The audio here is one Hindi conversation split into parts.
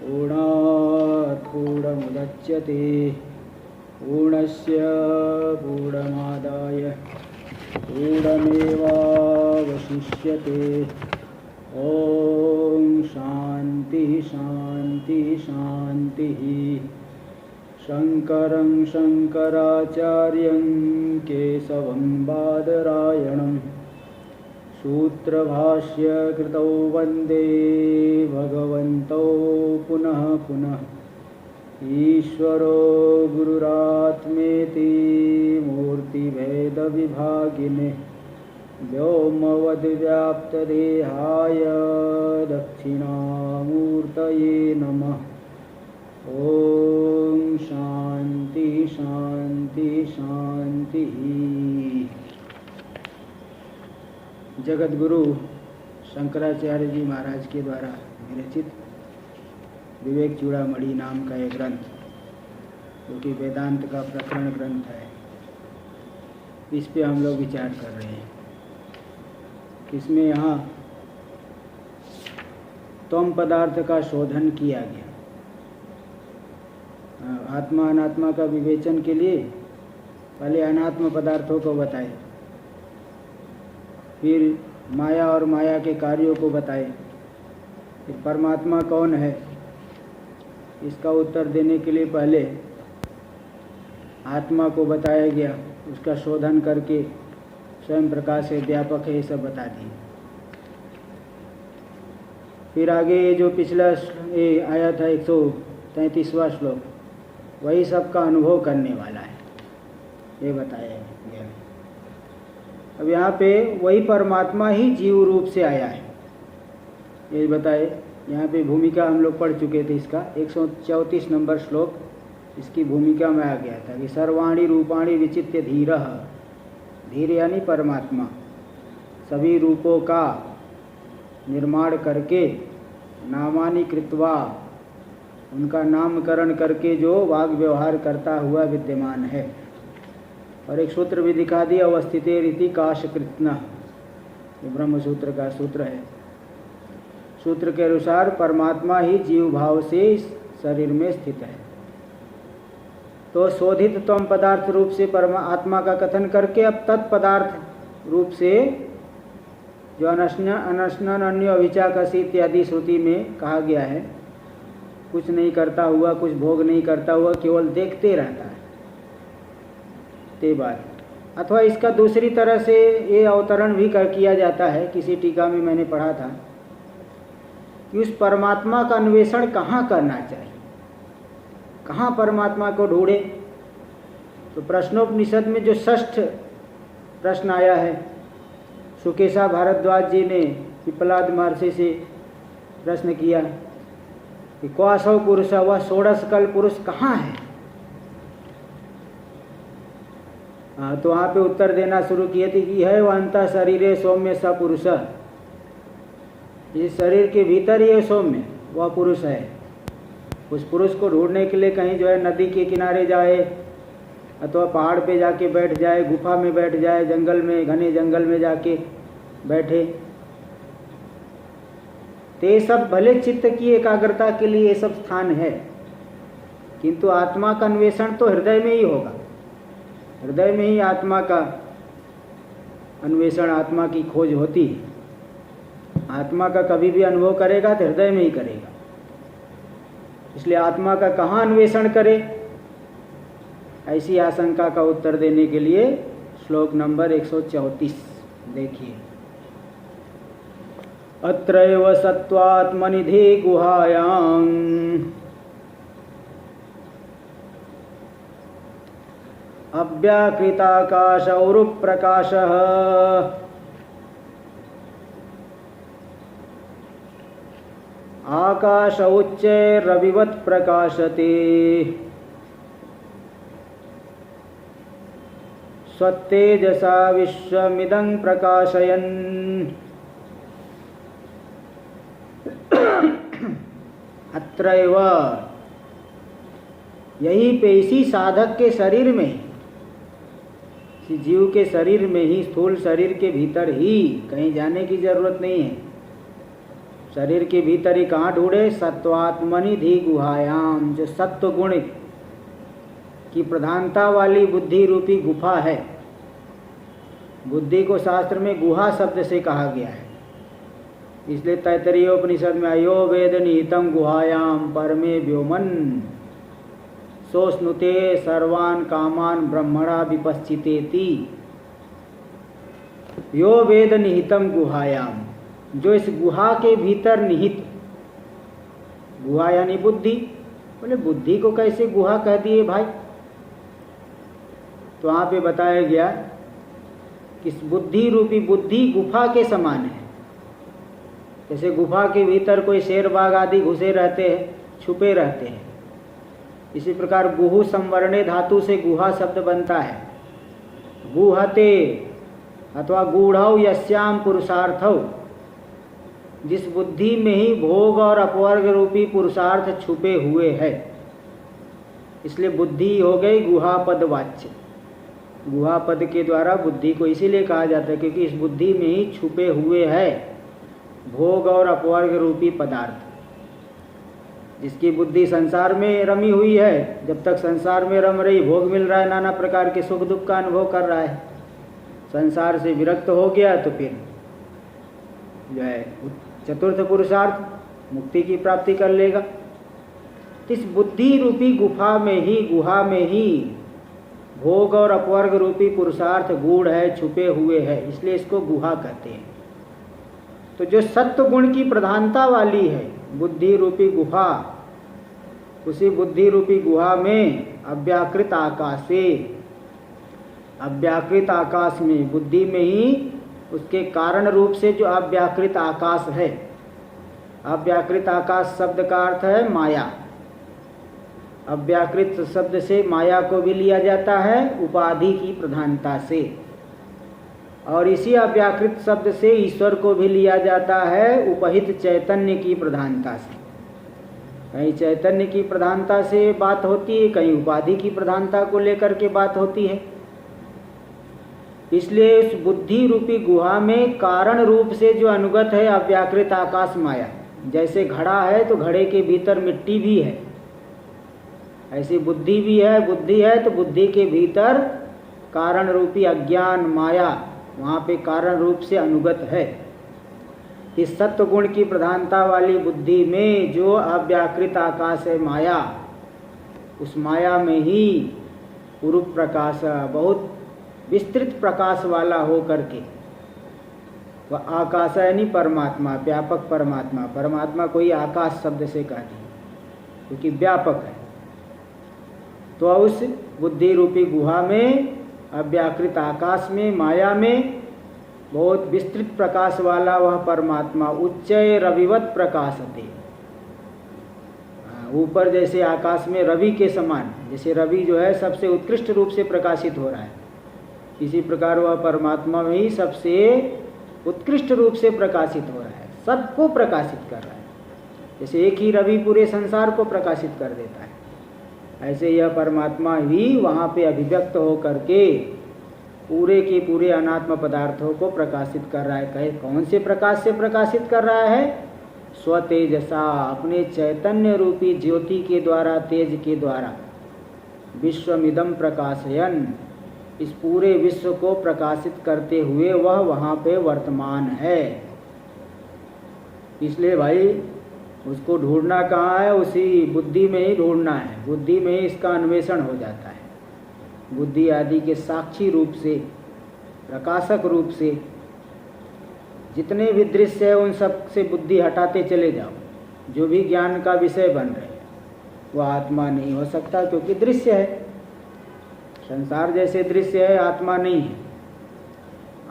पूर्णात् पूर्णमुदच्यते पूर्णस्य पूर्णमादाय पूर्णमेवावशिष्यते। ॐ शान्ति शान्ति शान्तिः। शङ्करं शङ्कराचार्यं केशवं बादरायणं सूत्रभाष्य कृतौ वन्दे भगवन्तौ पुनः पुनः। ईश्वरो गुरुरात्मेति मूर्तिभेदविभागिने व्योमवद्व्याप्तदेहाय दक्षिणामूर्तये नमः। ॐ शान्ति शान्ति शान्तिः। जगतगुरु शंकराचार्य जी महाराज के द्वारा विरचित विवेक चूड़ामणि नाम का एक ग्रंथ, जो कि वेदांत का प्रकरण ग्रंथ है, इस पे हम लोग विचार कर रहे हैं। इसमें यहाँ त्वम पदार्थ का शोधन किया गया। आत्मा अनात्मा का विवेचन के लिए पहले अनात्म पदार्थों को बताए, फिर माया और माया के कार्यों को बताए, फिर परमात्मा कौन है इसका उत्तर देने के लिए पहले आत्मा को बताया गया, उसका शोधन करके स्वयं प्रकाश है, व्यापक है, ये सब बता दिए। फिर आगे जो पिछला आया था 133वां श्लोक, वही सबका अनुभव करने वाला है, ये बताया गया। अब यहाँ पे वही परमात्मा ही जीव रूप से आया है, ये बताए। यहाँ पे भूमिका हम लोग पढ़ चुके थे इसका, 134 नंबर श्लोक इसकी भूमिका में आ गया था कि सर्वाणी रूपाणी विचित्य धीरः, धीर यानी परमात्मा, सभी रूपों का निर्माण करके नामानि कृत्वा, उनका नामकरण करके जो वाग व्यवहार करता हुआ विद्यमान है। और एक सूत्र भी दिखा दिया, अवस्थिते रीति काश कृत्न, ये ब्रह्म सूत्र का सूत्र है। सूत्र के अनुसार परमात्मा ही जीव भाव से इस शरीर में स्थित है। तो शोधित त्वम पदार्थ रूप से आत्मा का कथन करके अब तत्पदार्थ रूप से जो अनश्नन अन्य अभिचाकसी इत्यादि श्रुति में कहा गया है, कुछ नहीं करता हुआ, कुछ भोग नहीं करता हुआ, केवल देखते रहता है, ते बात। अथवा इसका दूसरी तरह से ये अवतरण भी किया जाता है, किसी टीका में मैंने पढ़ा था कि उस परमात्मा का अन्वेषण कहाँ करना चाहिए, कहाँ परमात्मा को ढूंढे। तो प्रश्नोपनिषद में जो षष्ठ प्रश्न आया है, सुकेशा भारद्वाज जी ने पिपलाद महर्षि से प्रश्न किया कि क्वासौ पुरुष, वह षोडशकल पुरुष कहाँ है। तो वहाँ पे उत्तर देना शुरू किए थे कि है वह अंतः शरीरे सौम्य स पुरुष, इस शरीर के भीतर ये सौम्य वह पुरुष है। उस पुरुष को ढूंढने के लिए कहीं जो है नदी के किनारे जाए, अथवा पहाड़ पे जाके बैठ जाए, गुफा में बैठ जाए, जंगल में, घने जंगल में जाके बैठे, तो ये सब भले चित्त की एकाग्रता के लिए ये सब स्थान है, किंतु आत्मा का अन्वेषण तो हृदय में ही होगा। हृदय में ही आत्मा का अन्वेषण, आत्मा की खोज होती है। आत्मा का कभी भी अनुभव करेगा तो हृदय में ही करेगा। इसलिए आत्मा का कहाँ अन्वेषण करे, ऐसी आशंका का उत्तर देने के लिए श्लोक नंबर 134 देखिए। अत्रैव सत्त्वात्मनिधि गुहायां अव्याकृताकाशौरुप्रकाशः आकाश उच्चैरविवत् प्रकाशते स्वत्तेजसा विश्वमिदं प्रकाशयन् अत्रैव, यही पे इसी साधक के शरीर में, इसी जीव के शरीर में ही, स्थूल शरीर के भीतर ही, कहीं जाने की जरूरत नहीं है, शरीर के भीतर ही कहाँ ढूंढे? सत्वात्मनिधि गुहायाम, जो सत्व गुण की प्रधानता वाली बुद्धि रूपी गुफा है। बुद्धि को शास्त्र में गुहा शब्द से कहा गया है, इसलिए तैत्तरीयोपनिषद में अयो वेद निहितम गुहायाम परमे व्योमन सोस्नुते सर्वान कामान ब्रह्मणा विपश्चितेति। यो वेद निहितम गुहायाम, जो इस गुहा के भीतर निहित, गुहा यानी बुद्धि। बोले बुद्धि को कैसे गुहा कह दिए भाई? तो वहाँ पे बताया गया कि बुद्धि रूपी बुद्धि गुफा के समान है। जैसे गुफा के भीतर कोई शेर बाघ आदि घुसे रहते हैं, छुपे रहते हैं, इसी प्रकार गुहु संवरणे धातु से गुहा शब्द बनता है। गुहते अथवा गूढ़ौ यस्याम पुरुषार्थौ, जिस बुद्धि में ही भोग और अपवर्ग रूपी पुरुषार्थ छुपे हुए है, इसलिए बुद्धि हो गई गुहा पद वाच्य। गुहा पद के द्वारा बुद्धि को इसीलिए कहा जाता है क्योंकि इस बुद्धि में ही छुपे हुए है भोग और अपवर्ग रूपी पदार्थ। जिसकी बुद्धि संसार में रमी हुई है, जब तक संसार में रम रही, भोग मिल रहा है, नाना प्रकार के सुख दुख का अनुभव कर रहा है, संसार से विरक्त हो गया तो फिर जो है चतुर्थ पुरुषार्थ मुक्ति की प्राप्ति कर लेगा। इस बुद्धि रूपी गुफा में ही, गुहा में ही भोग और अपवर्ग रूपी पुरुषार्थ गूढ़ है, छुपे हुए है, इसलिए इसको गुहा कहते हैं। तो जो सत्व गुण की प्रधानता वाली है बुद्धि रूपी गुफा, उसी बुद्धि रूपी गुहा में अव्याकृत आकाशे, अव्याकृत आकाश में, बुद्धि में ही उसके कारण रूप से जो अव्याकृत आकाश है, अव्याकृत आकाश शब्द का अर्थ है माया। अव्याकृत शब्द से माया को भी लिया जाता है उपाधि की प्रधानता से, और इसी अव्याकृत शब्द से ईश्वर को भी लिया जाता है उपहित चैतन्य की प्रधानता से। कहीं चैतन्य की प्रधानता से बात होती है, कहीं उपाधि की प्रधानता को लेकर के बात होती है। इसलिए उस बुद्धि रूपी गुहा में कारण रूप से जो अनुगत है अव्याकृत आकाश माया। जैसे घड़ा है तो घड़े के भीतर मिट्टी भी है, ऐसी बुद्धि भी है। बुद्धि है तो बुद्धि के भीतर कारण रूपी अज्ञान माया वहाँ पे कारण रूप से अनुगत है। इस सत्व गुण की प्रधानता वाली बुद्धि में जो अव्याकृत आकाश है माया, उस माया में ही उरूप प्रकाश, बहुत विस्तृत प्रकाश वाला हो करके वह आकाश यानी परमात्मा, व्यापक परमात्मा। परमात्मा कोई आकाश शब्द से कह दी क्योंकि व्यापक है। तो उस बुद्धि रूपी गुहा में, अव्याकृत आकाश में, माया में बहुत विस्तृत प्रकाश वाला वह परमात्मा उच्चय रविवत प्रकाशते, ऊपर जैसे आकाश में रवि के समान, जैसे रवि जो है सबसे उत्कृष्ट रूप से प्रकाशित हो रहा है, इसी प्रकार वह परमात्मा में ही सबसे उत्कृष्ट रूप से प्रकाशित हो रहा है, सबको प्रकाशित कर रहा है। जैसे एक ही रवि पूरे संसार को प्रकाशित कर देता है, ऐसे यह परमात्मा ही वहाँ पे अभिव्यक्त हो करके पूरे के पूरे अनात्म पदार्थों को प्रकाशित कर रहा है। कहे कौन से प्रकाश से प्रकाशित कर रहा है? स्वतेजसा, अपने चैतन्य रूपी ज्योति के द्वारा, तेज के द्वारा। विश्वमिदं प्रकाशयन, इस पूरे विश्व को प्रकाशित करते हुए वह वहाँ पे वर्तमान है। इसलिए भाई उसको ढूंढना कहाँ है? उसी बुद्धि में ही ढूंढना है, बुद्धि में ही इसका अन्वेषण हो जाता है। बुद्धि आदि के साक्षी रूप से, प्रकाशक रूप से जितने भी दृश्य है उन सब से बुद्धि हटाते चले जाओ। जो भी ज्ञान का विषय बन रहे हैं वह आत्मा नहीं हो सकता क्योंकि दृश्य है। संसार जैसे दृश्य है, आत्मा नहीं है।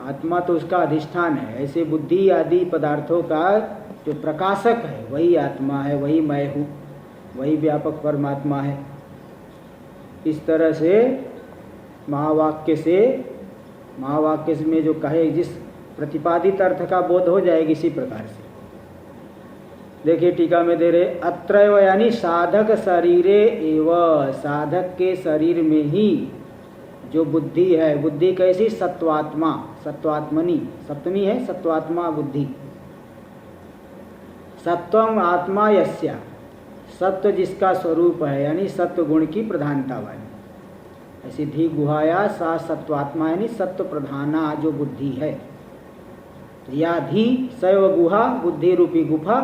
आत्मा तो उसका अधिष्ठान है। ऐसे बुद्धि आदि पदार्थों का जो प्रकाशक है वही आत्मा है, वही मैं हूँ, वही व्यापक परमात्मा है। इस तरह से महावाक्य में जो कहे, जिस प्रतिपादित अर्थ का बोध हो जाएगा इसी प्रकार से। देखिए टीका में दे रहे अत्रैव यानी साधक शरीरे एव, साधक के शरीर में ही जो बुद्धि है, बुद्धि कैसी? सत्वात्मा, सत्वात्मनि, सप्तमी है सत्वात्मा बुद्धि। सत्वम आत्मा यस्या, सत्व जिसका स्वरूप है यानी सत्व गुण की प्रधानता वाली। ऐसी धी गुहाया सा सत्वात्मा यानी सत्व प्रधाना जो बुद्धि है। तो या धी सैव गुहा, बुद्धि रूपी गुफा।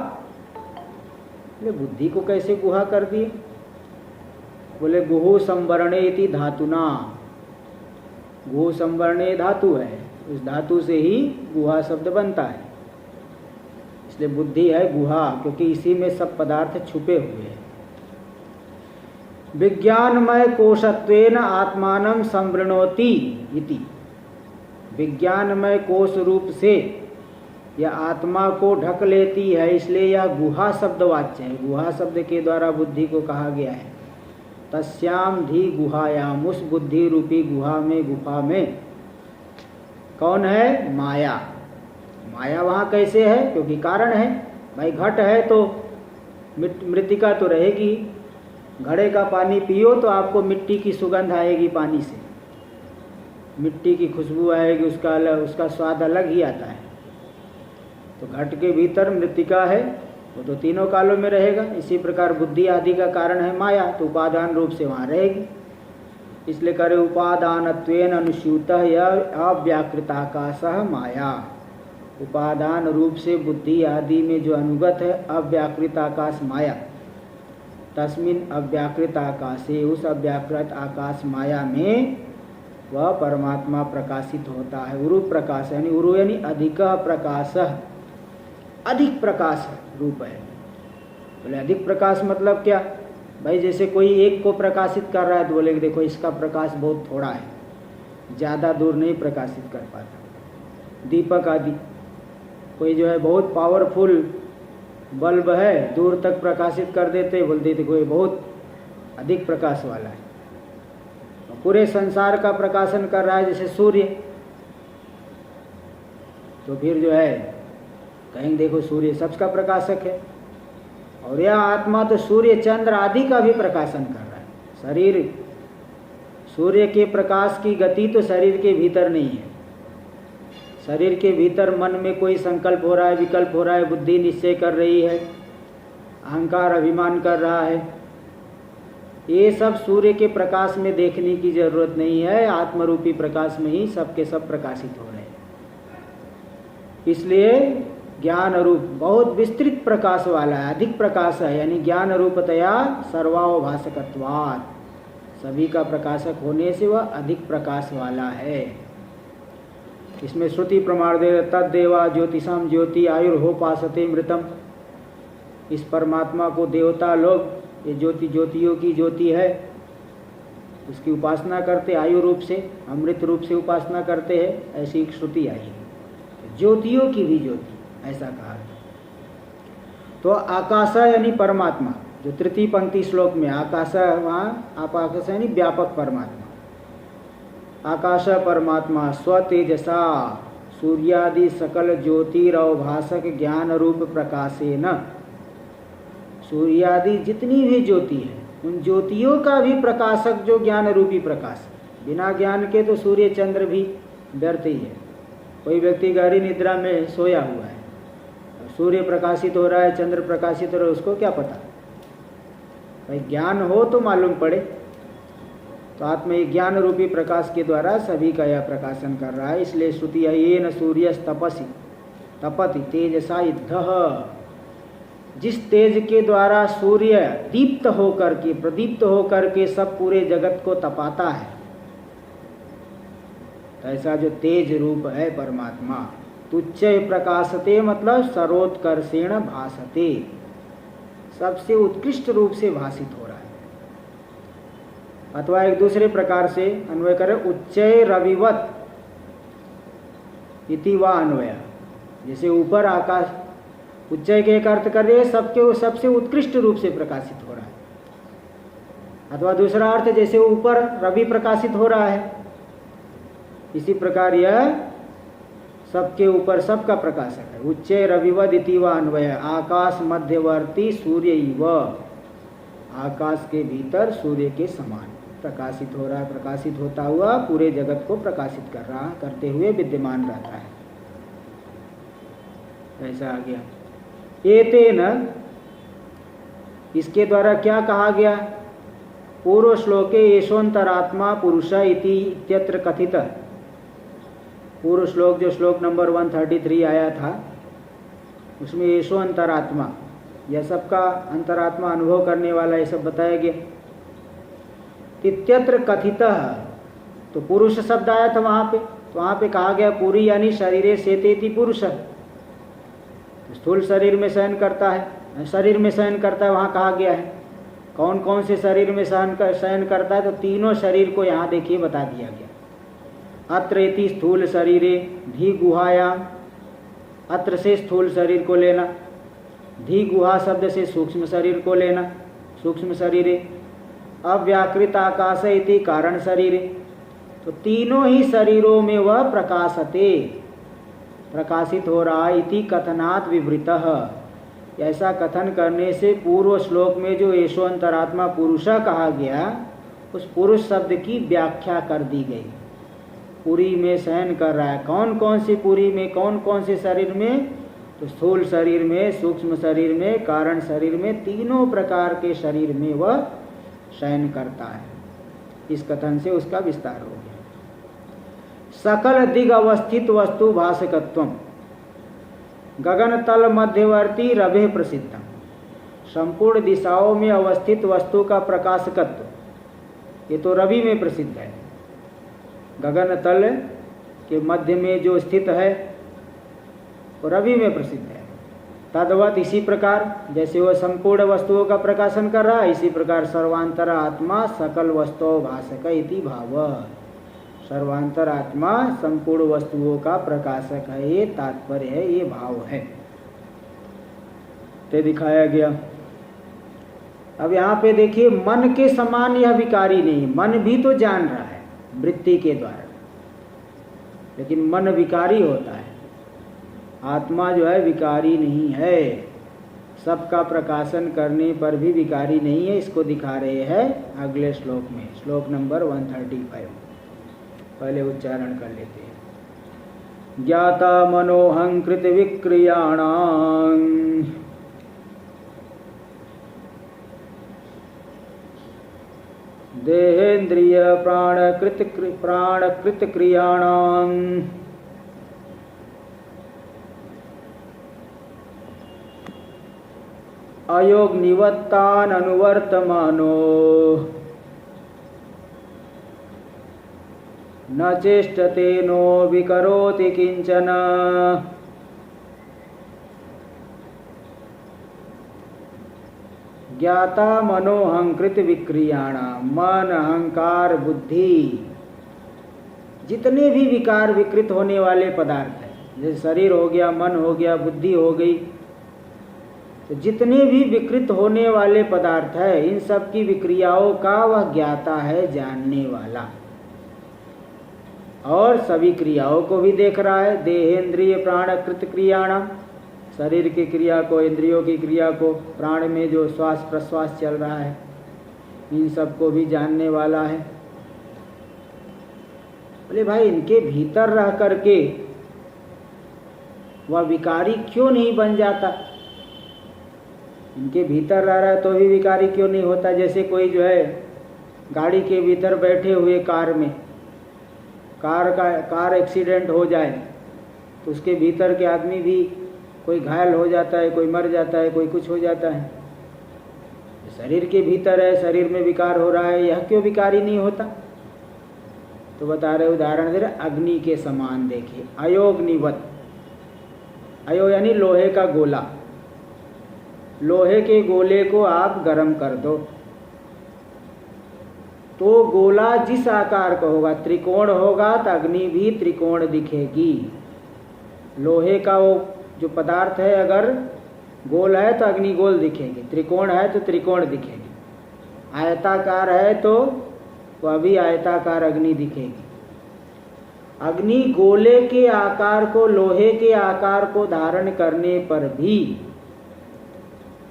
बोले बुद्धि को कैसे गुहा कर दिए? बोले गुहु संवरणे इति धातुना, गुहु संवरणे धातु है, उस धातु से ही गुहा शब्द बनता है, इसलिए बुद्धि है गुहा, क्योंकि इसी में सब पदार्थ छुपे हुए हैं। विज्ञानमय कोशत्वेन आत्मानं संवृणोति इति, विज्ञानमय कोश रूप से यह आत्मा को ढक लेती है, इसलिए यह गुहा शब्द वाच्य है। गुहा शब्द के द्वारा बुद्धि को कहा गया है। तस्याम धी गुहायाम, उस बुद्धि रूपी गुहा में, गुफा में कौन है? माया। माया वहाँ कैसे है? क्योंकि कारण है। भाई घट है तो मृतिका तो रहेगी। घड़े का पानी पियो तो आपको मिट्टी की सुगंध आएगी, पानी से मिट्टी की खुशबू आएगी, उसका स्वाद अलग ही आता है। तो घट के भीतर मृतिका है, वो तो तीनों कालों में रहेगा। इसी प्रकार बुद्धि आदि का कारण है माया, तो उपादान रूप से वहाँ रहेगी। इसलिए करे उपादानत्वेन अनुस्यूतः यह अव्याकृताकाशः माया, उपादान रूप से बुद्धि आदि में जो अनुगत है अव्याकृत आकाश माया। तस्मिन् अव्याकृत आकाशे, उस अव्याकृत आकाश माया में वह परमात्मा प्रकाशित होता है। उरु प्रकाश यानी उरु यानी अधिक प्रकाश, अधिक प्रकाश रूप है। बोले अधिक प्रकाश मतलब क्या? भाई जैसे कोई एक को प्रकाशित कर रहा है तो बोले देखो इसका प्रकाश बहुत थोड़ा है, ज़्यादा दूर नहीं प्रकाशित कर पाता। दीपक आदि कोई जो है बहुत पावरफुल बल्ब है, दूर तक प्रकाशित कर देते, बोलते देखो ये बहुत अधिक प्रकाश वाला है। पूरे संसार का प्रकाशन कर रहा है जैसे सूर्य, तो फिर जो है कहेंगे देखो सूर्य सबका प्रकाशक है। और यह आत्मा तो सूर्य चंद्र आदि का भी प्रकाशन कर रहा है। शरीर, सूर्य के प्रकाश की गति तो शरीर के भीतर नहीं है। शरीर के भीतर मन में कोई संकल्प हो रहा है, विकल्प हो रहा है, बुद्धि निश्चय कर रही है, अहंकार अभिमान कर रहा है, ये सब सूर्य के प्रकाश में देखने की जरूरत नहीं है। आत्मरूपी प्रकाश में ही सब के सब प्रकाशित हो रहे हैं। इसलिए ज्ञान रूप बहुत विस्तृत प्रकाश वाला है, अधिक प्रकाश है, यानी ज्ञान रूपतया सर्वावभासकत्वात्, सभी का प्रकाशक होने से वह अधिक प्रकाश वाला है। इसमें श्रुति प्रमाण दे तद्देवा ज्योतिषाम ज्योति आयुर्होपासते मृतम, इस परमात्मा को देवता लोग, ये ज्योति ज्योतियों की ज्योति है, उसकी उपासना करते, आयु रूप से अमृत रूप से उपासना करते हैं, ऐसी एक श्रुति आई है। ज्योतियों की भी ज्योति ऐसा कहा। तो आकाश यानी परमात्मा, जो तृतीय पंक्ति श्लोक में आकाश, वहाँ आकाश यानी व्यापक परमात्मा। आकाश परमात्मा स्वतेजसा सूर्यादि सकल ज्योतिरवभासक ज्ञान रूप प्रकाशेन, सूर्यादि जितनी भी ज्योति है उन ज्योतियों का भी प्रकाशक जो ज्ञान रूपी प्रकाश। बिना ज्ञान के तो सूर्य चंद्र भी व्यर्थ ही है। कोई व्यक्ति गहरी निद्रा में सोया हुआ है, सूर्य प्रकाशित हो रहा है, चंद्र प्रकाशित हो रहा है, उसको क्या पता? भाई ज्ञान हो तो मालूम पड़े। तो आत्मा ज्ञान रूपी प्रकाश के द्वारा सभी का यह प्रकाशन कर रहा है। इसलिए श्रुति है ये न सूर्य तपसी तपति तेजसा युद्ध, जिस तेज के द्वारा सूर्य दीप्त होकर के, प्रदीप्त होकर के सब पूरे जगत को तपाता है, तो ऐसा जो तेज रूप है परमात्मा, तुच्छ प्रकाशते मतलब सर्वोत्कर्षेण भासते, सबसे उत्कृष्ट रूप से भाषित हो रहा है। अथवा एक दूसरे प्रकार से अन्वय करें, उच्चय रविवत इति वा अन्वय, जैसे ऊपर आकाश, उच्चय के एक अर्थ कर रहे सबके सबसे उत्कृष्ट रूप से प्रकाशित हो रहा है। अथवा दूसरा अर्थ जैसे ऊपर रवि प्रकाशित हो रहा है, इसी प्रकार यह सबके ऊपर सबका प्रकाशक है। उच्चय रविवद इति वा अन्वय, आकाश मध्यवर्ती सूर्य इव, आकाश के भीतर सूर्य के समान प्रकाशित हो रहा है, प्रकाशित होता हुआ पूरे जगत को प्रकाशित कर रहा, करते हुए विद्यमान रहता है। ऐसा आ गया। एतेन, इसके द्वारा क्या कहा गया? पूर्व श्लोके एषोन्तरात्मा पुरुष इति इत्यत्र कथित। पूर्व श्लोक जो श्लोक नंबर 133 आया था उसमें एषो अंतरात्मा, यह सबका अंतरात्मा अनुभव करने वाला ये सब बताया गया। इत्यत्र कथित, तो पुरुष शब्द आया था वहाँ पे, तो वहाँ पे कहा गया पूरी यानी शरीरे सेतेति पुरुष, स्थूल शरीर में शयन करता है, शरीर में शयन करता है, वहाँ कहा गया है। कौन कौन से शरीर में शयन करता है? तो तीनों शरीर को यहाँ देखिए बता दिया गया। अत्र इति स्थूल शरीरे धी गुहायाम, अत्र से स्थूल शरीर को लेना, धी गुहा शब्द से सूक्ष्म शरीर को लेना, सूक्ष्म शरीरे, अव्याकृत आकाश इति कारण शरीरे, तो तीनों ही शरीरों में वह प्रकाशते, प्रकाशित हो रहा इति कथनात् विवृतः, ऐसा कथन करने से पूर्व श्लोक में जो एषो अंतरात्मा पुरुषा कहा गया उस पुरुष शब्द की व्याख्या कर दी गई। पुरी में शयन कर रहा है, कौन कौन सी पुरी में, कौन कौन से शरीर में? तो स्थूल शरीर में, सूक्ष्म शरीर में, कारण शरीर में, तीनों प्रकार के शरीर में वह शयन करता है। इस कथन से उसका विस्तार हो गया। सकल दिग अवस्थित वस्तु भासकत्वम, गगन तल मध्यवर्ती रभे प्रसिद्धम, संपूर्ण दिशाओं में अवस्थित वस्तु का प्रकाशकत्व, ये तो रवि में प्रसिद्ध है। गगन तल के मध्य में जो स्थित है वो रवि में प्रसिद्ध है। तद्वत इसी प्रकार जैसे वह संपूर्ण वस्तुओं का प्रकाशन कर रहा है, इसी प्रकार सर्वांतर आत्मा सकल वस्तुओं भासक इति भाव, सर्वांतर आत्मा संपूर्ण वस्तुओं का प्रकाशक है, ये तात्पर्य है, ये भाव है, ते दिखाया गया। अब यहाँ पे देखिए, मन के समान यह विकारी नहीं, मन भी तो जान रहा है वृत्ति के द्वारा, लेकिन मन विकारी होता है, आत्मा जो है विकारी नहीं है, सबका प्रकाशन करने पर भी विकारी नहीं है। इसको दिखा रहे हैं अगले श्लोक में, श्लोक नंबर 135। पहले उच्चारण कर लेते हैं। ज्ञाता मनोहंकृत विक्रियाणां देहेन्द्रिय प्राणकृत क्रियाणां अयोग निवत्तान अनुवर्तमानो न चेष्टते नो विकरोति किंचन। ज्ञाता मनोहंकृत विक्रियाणां, मन अहंकार बुद्धि जितने भी विकार विकृत होने वाले पदार्थ हैं, जैसे शरीर हो गया, मन हो गया, बुद्धि हो गई, तो जितने भी विकृत होने वाले पदार्थ है इन सब की विक्रियाओं का वह ज्ञाता है, जानने वाला, और सभी क्रियाओं को भी देख रहा है। देहेन्द्रिय प्राणकृत क्रियाणां, शरीर की क्रिया को, इंद्रियों की क्रिया को, प्राण में जो श्वास प्रश्वास चल रहा है इन सब को भी जानने वाला है। बोले भाई, इनके भीतर रह करके वह विकारी क्यों नहीं बन जाता? इनके भीतर रह रहा है तो भी विकारी क्यों नहीं होता? जैसे कोई जो है गाड़ी के भीतर बैठे हुए कार में, कार एक्सीडेंट हो जाए तो उसके भीतर के आदमी भी कोई घायल हो जाता है, कोई मर जाता है, कोई कुछ हो जाता है। शरीर के भीतर है, शरीर में विकार हो रहा है, यह क्यों विकारी नहीं होता? तो बता रहे, उदाहरण दे रहे, अग्नि के समान देखिए, अयोग्निवत, अयो यानी लोहे का गोला, लोहे के गोले को आप गर्म कर दो तो गोला जिस आकार का होगा, त्रिकोण होगा तो अग्नि भी त्रिकोण दिखेगी। लोहे का वो जो पदार्थ है अगर गोल है तो अग्नि गोल दिखेगी, त्रिकोण है तो त्रिकोण दिखेगी, आयताकार है तो वह भी आयताकार अग्नि दिखेगी। अग्नि गोले के आकार को, लोहे के आकार को धारण करने पर भी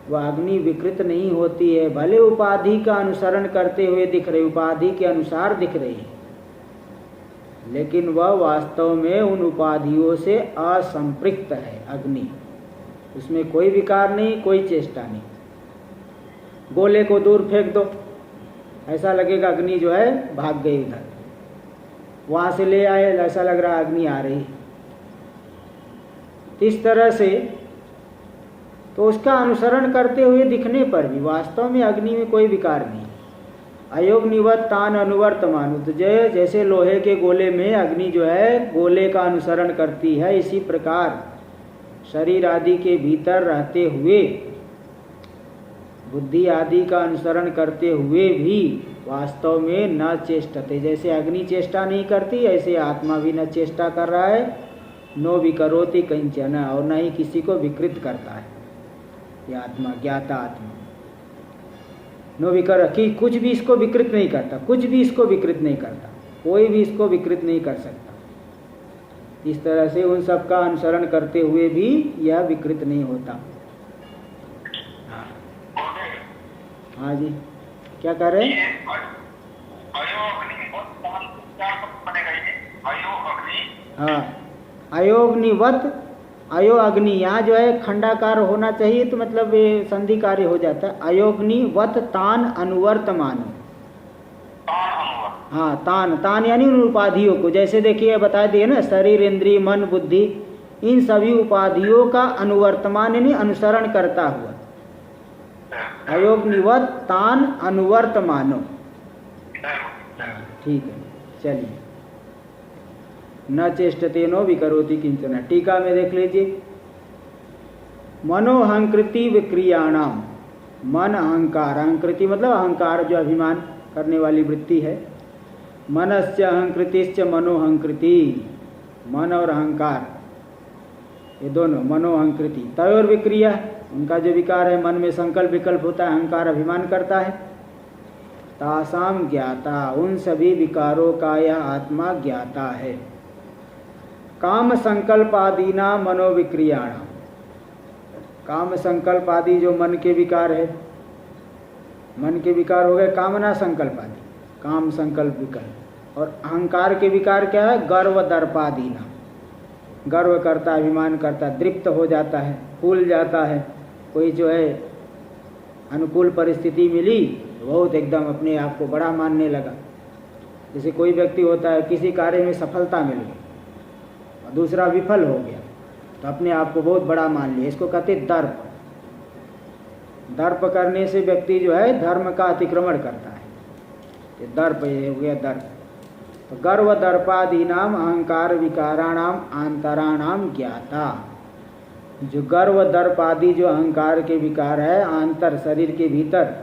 वह अग्नि विकृत नहीं होती है। भले उपाधि का अनुसरण करते हुए दिख रही, उपाधि के अनुसार दिख रही है, लेकिन वह वास्तव में उन उपाधियों से असंपृक्त है। अग्नि उसमें कोई विकार नहीं, कोई चेष्टा नहीं। गोले को दूर फेंक दो, ऐसा लगेगा अग्नि जो है भाग गई उधर, वहाँ से ले आए ऐसा लग रहा अग्नि आ रही। इस तरह से तो उसका अनुसरण करते हुए दिखने पर भी वास्तव में अग्नि में कोई विकार नहीं। अयोग निवत तान अनुवर्तमान, तो जैसे लोहे के गोले में अग्नि जो है गोले का अनुसरण करती है, इसी प्रकार शरीर आदि के भीतर रहते हुए बुद्धि आदि का अनुसरण करते हुए भी वास्तव में न चेष्टते, जैसे अग्नि चेष्टा नहीं करती ऐसे आत्मा भी न चेष्टा कर रहा है, नो विकरोति कंचन, और न ही किसी को विकृत करता है। यह आत्मा ज्ञाता आत्मा नो विकर कि कुछ भी इसको विकृत नहीं करता, कुछ भी इसको विकृत नहीं करता, कोई भी इसको विकृत नहीं कर सकता। इस तरह से उन सब का अनुसरण करते हुए भी यह विकृत नहीं होता। हाँ जी, क्या कर रहे हैं? हाँ, अयोग्निवत, अयो अग्नि, यहाँ जो है खंडाकार होना चाहिए तो मतलब ये संधि कार्य हो जाता है। अयोग्निवत तान अनुवर्तमान, हाँ तान, तान यानी उन उपाधियों को, जैसे देखिए बता दिए ना, शरीर इंद्रिय मन बुद्धि, इन सभी उपाधियों का अनुवर्तमान यानी अनुसरण करता हुआ। अयोग्निवत तान अनुवर्तमानो, ठीक है। चलिए, न चेष्टते नो विकरोति किंचन। टीका में देख लीजिए, मनोहंकृति विक्रियाणाम, मन अहंकार, अहंकृति मतलब अहंकार जो अभिमान करने वाली वृत्ति है। मनस्य अहंकृतिश्च मनोहंकृति, मन और अहंकार ये दोनों मनोहंकृति। तयोर विक्रिया, उनका जो विकार है, मन में संकल्प विकल्प होता है, अहंकार अभिमान करता है। तासाम ज्ञाता, उन सभी विकारों का यह आत्मा ज्ञाता है। काम संकल्प आदि ना मनोविक्रियाणाम, काम संकल्प आदि जो मन के विकार है, मन के विकार हो गए कामना संकल्प आदि, काम संकल्प विकल्प। और अहंकार के विकार क्या है? गर्व दर्पादि ना, गर्व करता, अभिमान करता, दृप्त हो जाता है, फूल जाता है। कोई जो है अनुकूल परिस्थिति मिली बहुत एकदम अपने आप को बड़ा मानने लगा। जैसे कोई व्यक्ति होता है किसी कार्य में सफलता मिल गई और दूसरा विफल हो गया तो अपने आप को बहुत बड़ा मान लिया, इसको कहते दर्प। दर्प करने से व्यक्ति जो है धर्म का अतिक्रमण करता है, ये दर्प, ये हो गया दर्प। तो गर्व दर्पादि नाम अहंकार विकाराणाम आंतराणाम ज्ञाता, जो गर्व दर्प आदि जो अहंकार के विकार है आंतर शरीर के भीतर,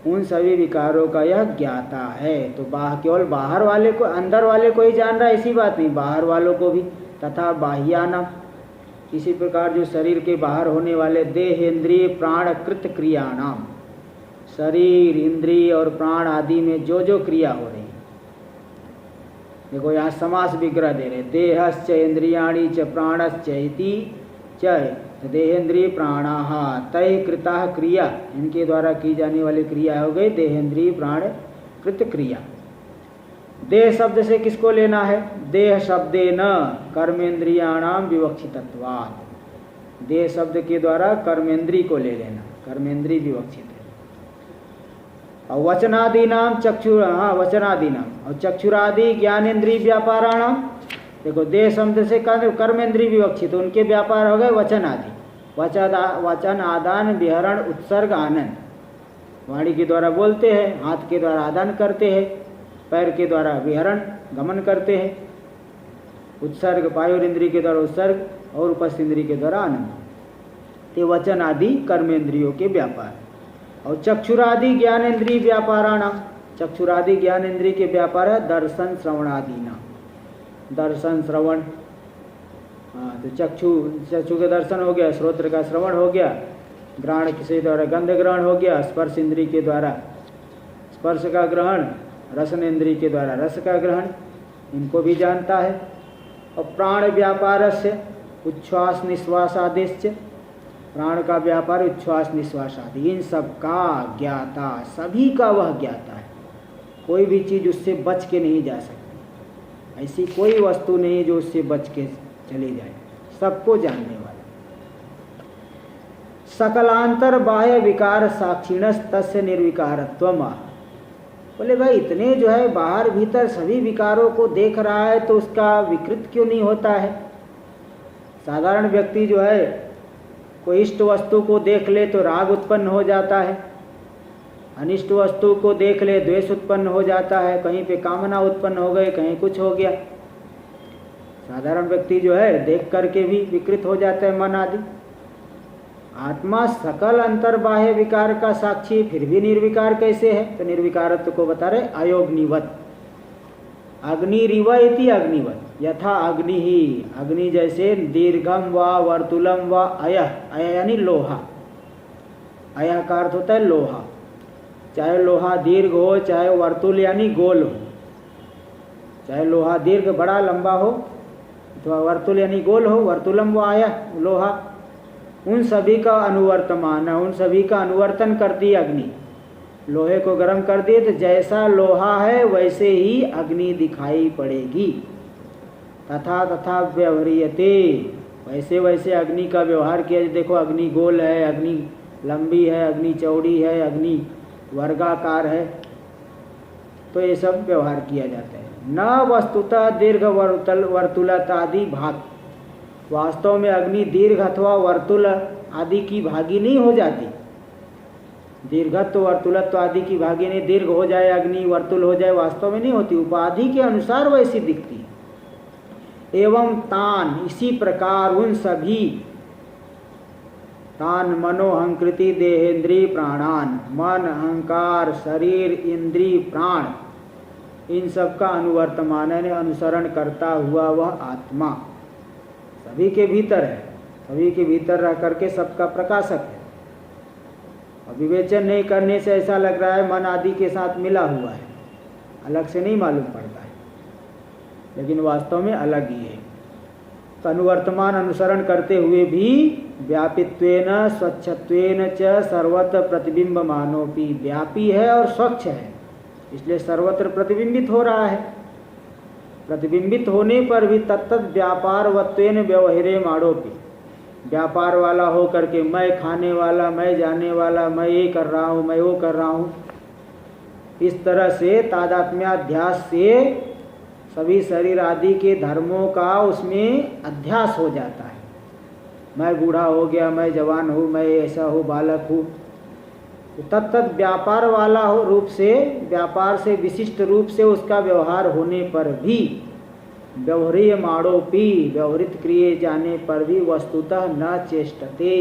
उन सभी विकारों का यह ज्ञाता है। तो केवल बाहर वाले को, अंदर वाले को ही जान रहा है ऐसी बात नहीं, बाहर वालों को भी। तथा बाह्यानाम, इसी प्रकार जो शरीर के बाहर होने वाले देह इंद्रिय प्राण कृत क्रियाणाम, शरीर इंद्रिय और प्राण आदि में जो जो क्रिया हो रही है, देखो यहाँ समास विग्रह दे रहे, देहश्च इंद्रियाणि च प्राणश्च इति च देहेंद्रिय प्राणाः तय कृता क्रिया, इनके द्वारा की जाने वाली क्रिया हो गई देहेंद्रिय प्राण कृत क्रिया। देह शब्द से किसको लेना है? देह शब्दे न कर्मेंद्रियाणाम विवक्षितत्वात्, देह शब्द के द्वारा कर्मेंद्री को ले लेना, कर्मेंद्री विवक्षित है। और वचनादि नाम चक्षु, हाँ वचनादि नाम, और चक्षुरादि ज्ञानेन्द्रिय व्यापाराणाम, देखो देह शब्द से कर्मेंद्रिय विवक्षित, उनके व्यापार हो गए वचन आदि, वचन आदान विहरण उत्सर्ग आनंद, वाणी के द्वारा बोलते हैं, हाथ के द्वारा आदान करते हैं, पैर के द्वारा विहरण गमन करते हैं, उत्सर्ग पायोर इंद्रिय के द्वारा उत्सर्ग और उपस्थ इंद्रिय के द्वारा आनंद, ये वचन आदि कर्मेंद्रियों के व्यापार। और चक्षुरादि ज्ञानेन्द्रिय व्यापाराणाम, चक्षुरादि ज्ञानेन्द्रिय के व्यापार है दर्शन श्रवणादि नाम, दर्शन श्रवण, हाँ तो चक्षु के दर्शन हो गया, श्रोत्र का श्रवण हो गया, ग्रहण किसी द्वारा गंध ग्रहण हो गया, स्पर्श इंद्रिय के द्वारा स्पर्श का ग्रहण, रसन इंद्रिय के द्वारा रस का ग्रहण, इनको भी जानता है। और प्राण व्यापारस्य उच्छ्वास निश्वास आदिश्च, प्राण का व्यापार उच्छ्वास निश्वास आदि, इन सब का ज्ञाता, सभी का वह ज्ञाता है। कोई भी चीज़ उससे बच के नहीं जा सकती, ऐसी कोई वस्तु नहीं जो उससे बच के चली जाए, सबको जानने वाला। सकलांतर बाह्य विकार साक्षिणस तस्य निर्विकारत्वम। बोले भाई इतने जो है बाहर भीतर सभी विकारों को देख रहा है तो उसका विकृत क्यों नहीं होता है? साधारण व्यक्ति जो है कोई इष्ट वस्तु को देख ले तो राग उत्पन्न हो जाता है, अनिष्ट वस्तु को देख ले द्वेष उत्पन्न हो जाता है, कहीं पे कामना उत्पन्न हो गई, कहीं कुछ हो गया। साधारण व्यक्ति जो है देख करके भी विकृत हो जाता है मन आदि। आत्मा सकल अंतर्बाह्य विकार का साक्षी फिर भी निर्विकार कैसे है? तो निर्विकारत्व को बता रहे अयोग्निवत। अग्निरिव इति अग्निवत, यथा अग्नि ही, अग्नि जैसे दीर्घम व वर्तुलम व अयः, अयः यानी लोहा, अयः का अर्थ होता है लोहा। चाहे लोहा दीर्घ हो, चाहे वर्तुल यानी गोल हो, चाहे लोहा दीर्घ बड़ा लंबा हो तो वर्तुल यानी गोल हो, वर्तुलम व अयः लोहा, उन सभी का अनुवर्तमान है, उन सभी का अनुवर्तन करती है अग्नि। लोहे को गर्म कर दिए तो जैसा लोहा है वैसे ही अग्नि दिखाई पड़ेगी। तथा तथा व्यवहारियते, वैसे वैसे अग्नि का व्यवहार किया। देखो अग्नि गोल है, अग्नि लंबी है, अग्नि चौड़ी है, अग्नि वर्गाकार है, तो ये सब व्यवहार किया जाता है। न वस्तुतः दीर्घ वर्तुलत आदि भाग, वास्तव में अग्नि दीर्घ अथवा वर्तुल आदि की भागी नहीं हो जाती। दीर्घत्व वर्तुलत्व आदि की भागी नहीं, दीर्घ हो जाए अग्नि वर्तुल हो जाए, वास्तव में नहीं होती, उपाधि के अनुसार वैसी दिखती है। एवं तान, इसी प्रकार उन सभी तान मनोहंकृति देहेंद्रिय प्राणान, मन अहंकार शरीर इंद्रिय प्राण, इन सब का अनुवर्तमान है, अनुसरण करता हुआ वह आत्मा सभी के भीतर है, सभी के भीतर रह करके सबका प्रकाशक है। और विवेचन नहीं करने से ऐसा लग रहा है मन आदि के साथ मिला हुआ है, अलग से नहीं मालूम पड़ता है, लेकिन वास्तव में अलग ही है। तो अनुवर्तमान अनुसरण करते हुए भी व्यापित्वेन स्वच्छत्वेन च सर्वत्र प्रतिबिंब मानोपि, व्यापी है और स्वच्छ है, इसलिए सर्वत्र प्रतिबिंबित हो रहा है। प्रतिबिंबित होने पर भी तत्त व्यापारवत्वेन व्यवहारे माड़ोपि, व्यापार वाला हो करके मैं खाने वाला, मैं जाने वाला, मैं ये कर रहा हूँ, मैं वो कर रहा हूँ, इस तरह से तादात्म्याध्यास से सभी शरीर आदि के धर्मों का उसमें अध्यास हो जाता है। मैं बूढ़ा हो गया, मैं जवान हूँ, मैं ऐसा हूँ, बालक हूँ, तत्त व्यापार वाला हो रूप से, व्यापार से विशिष्ट रूप से उसका व्यवहार होने पर भी व्यवहारीय माड़ोपी, व्यवहृत किए जाने पर भी वस्तुतः न चेष्टते,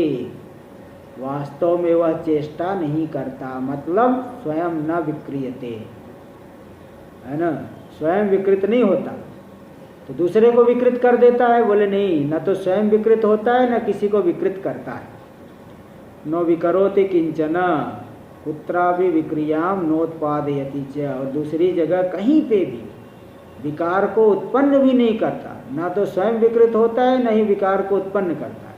वास्तव में वह चेष्टा नहीं करता, मतलब स्वयं न विक्रियते, है ना, स्वयं विकृत नहीं होता तो दूसरे को विकृत कर देता है। बोले नहीं, न तो स्वयं विकृत होता है न किसी को विकृत करता है। नो विकरोति किंचन कुत्रापि विक्रियाम नोत्पादयति च, और दूसरी जगह कहीं पे भी विकार को उत्पन्न भी नहीं करता, ना तो स्वयं विकृत होता है न ही विकार को उत्पन्न करता है।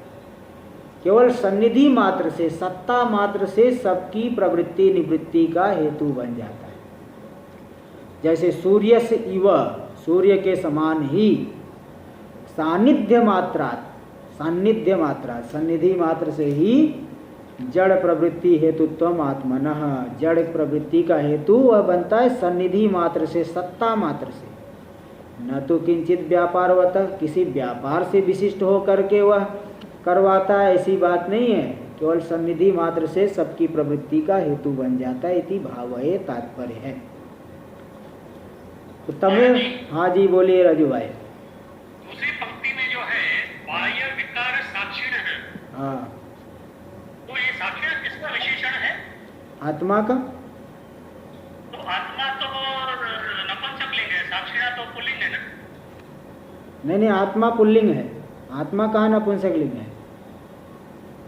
केवल सन्निधि मात्र से, सत्ता मात्र से सबकी प्रवृत्ति निवृत्ति का हेतु बन जाता है। जैसे सूर्य से इव, सूर्य के समान ही सानिध्य मात्रा, सानिध्य मात्रा, सन्निधि मात्र से ही जड़ प्रवृत्ति हेतुत्व आत्मनः, जड़ प्रवृत्ति का हेतु वह बनता है सन्निधि मात्र से, सत्ता मात्र से, न तो किंचित व्यापारवत, किसी व्यापार से विशिष्ट हो करके वह करवाता है, ऐसी बात नहीं है। केवल सन्निधि मात्र से सबकी प्रवृत्ति का हेतु बन जाता है, इति भावये तात्पर्य है। तो तमिल, हाँ जी बोलिए राजू भाई। दूसरी पंक्ति में जो है बाह्य विकार साक्षिण है, हाँ, तो ये साक्षिण किसका विशेषण है? आत्मा का। तो आत्मा तो नपुंसकलिंग है, साक्षिणा तो पुल्लिंग है ना? नहीं, आत्मा पुल्लिंग है, आत्मा कहाँ नपुंसकलिंग है?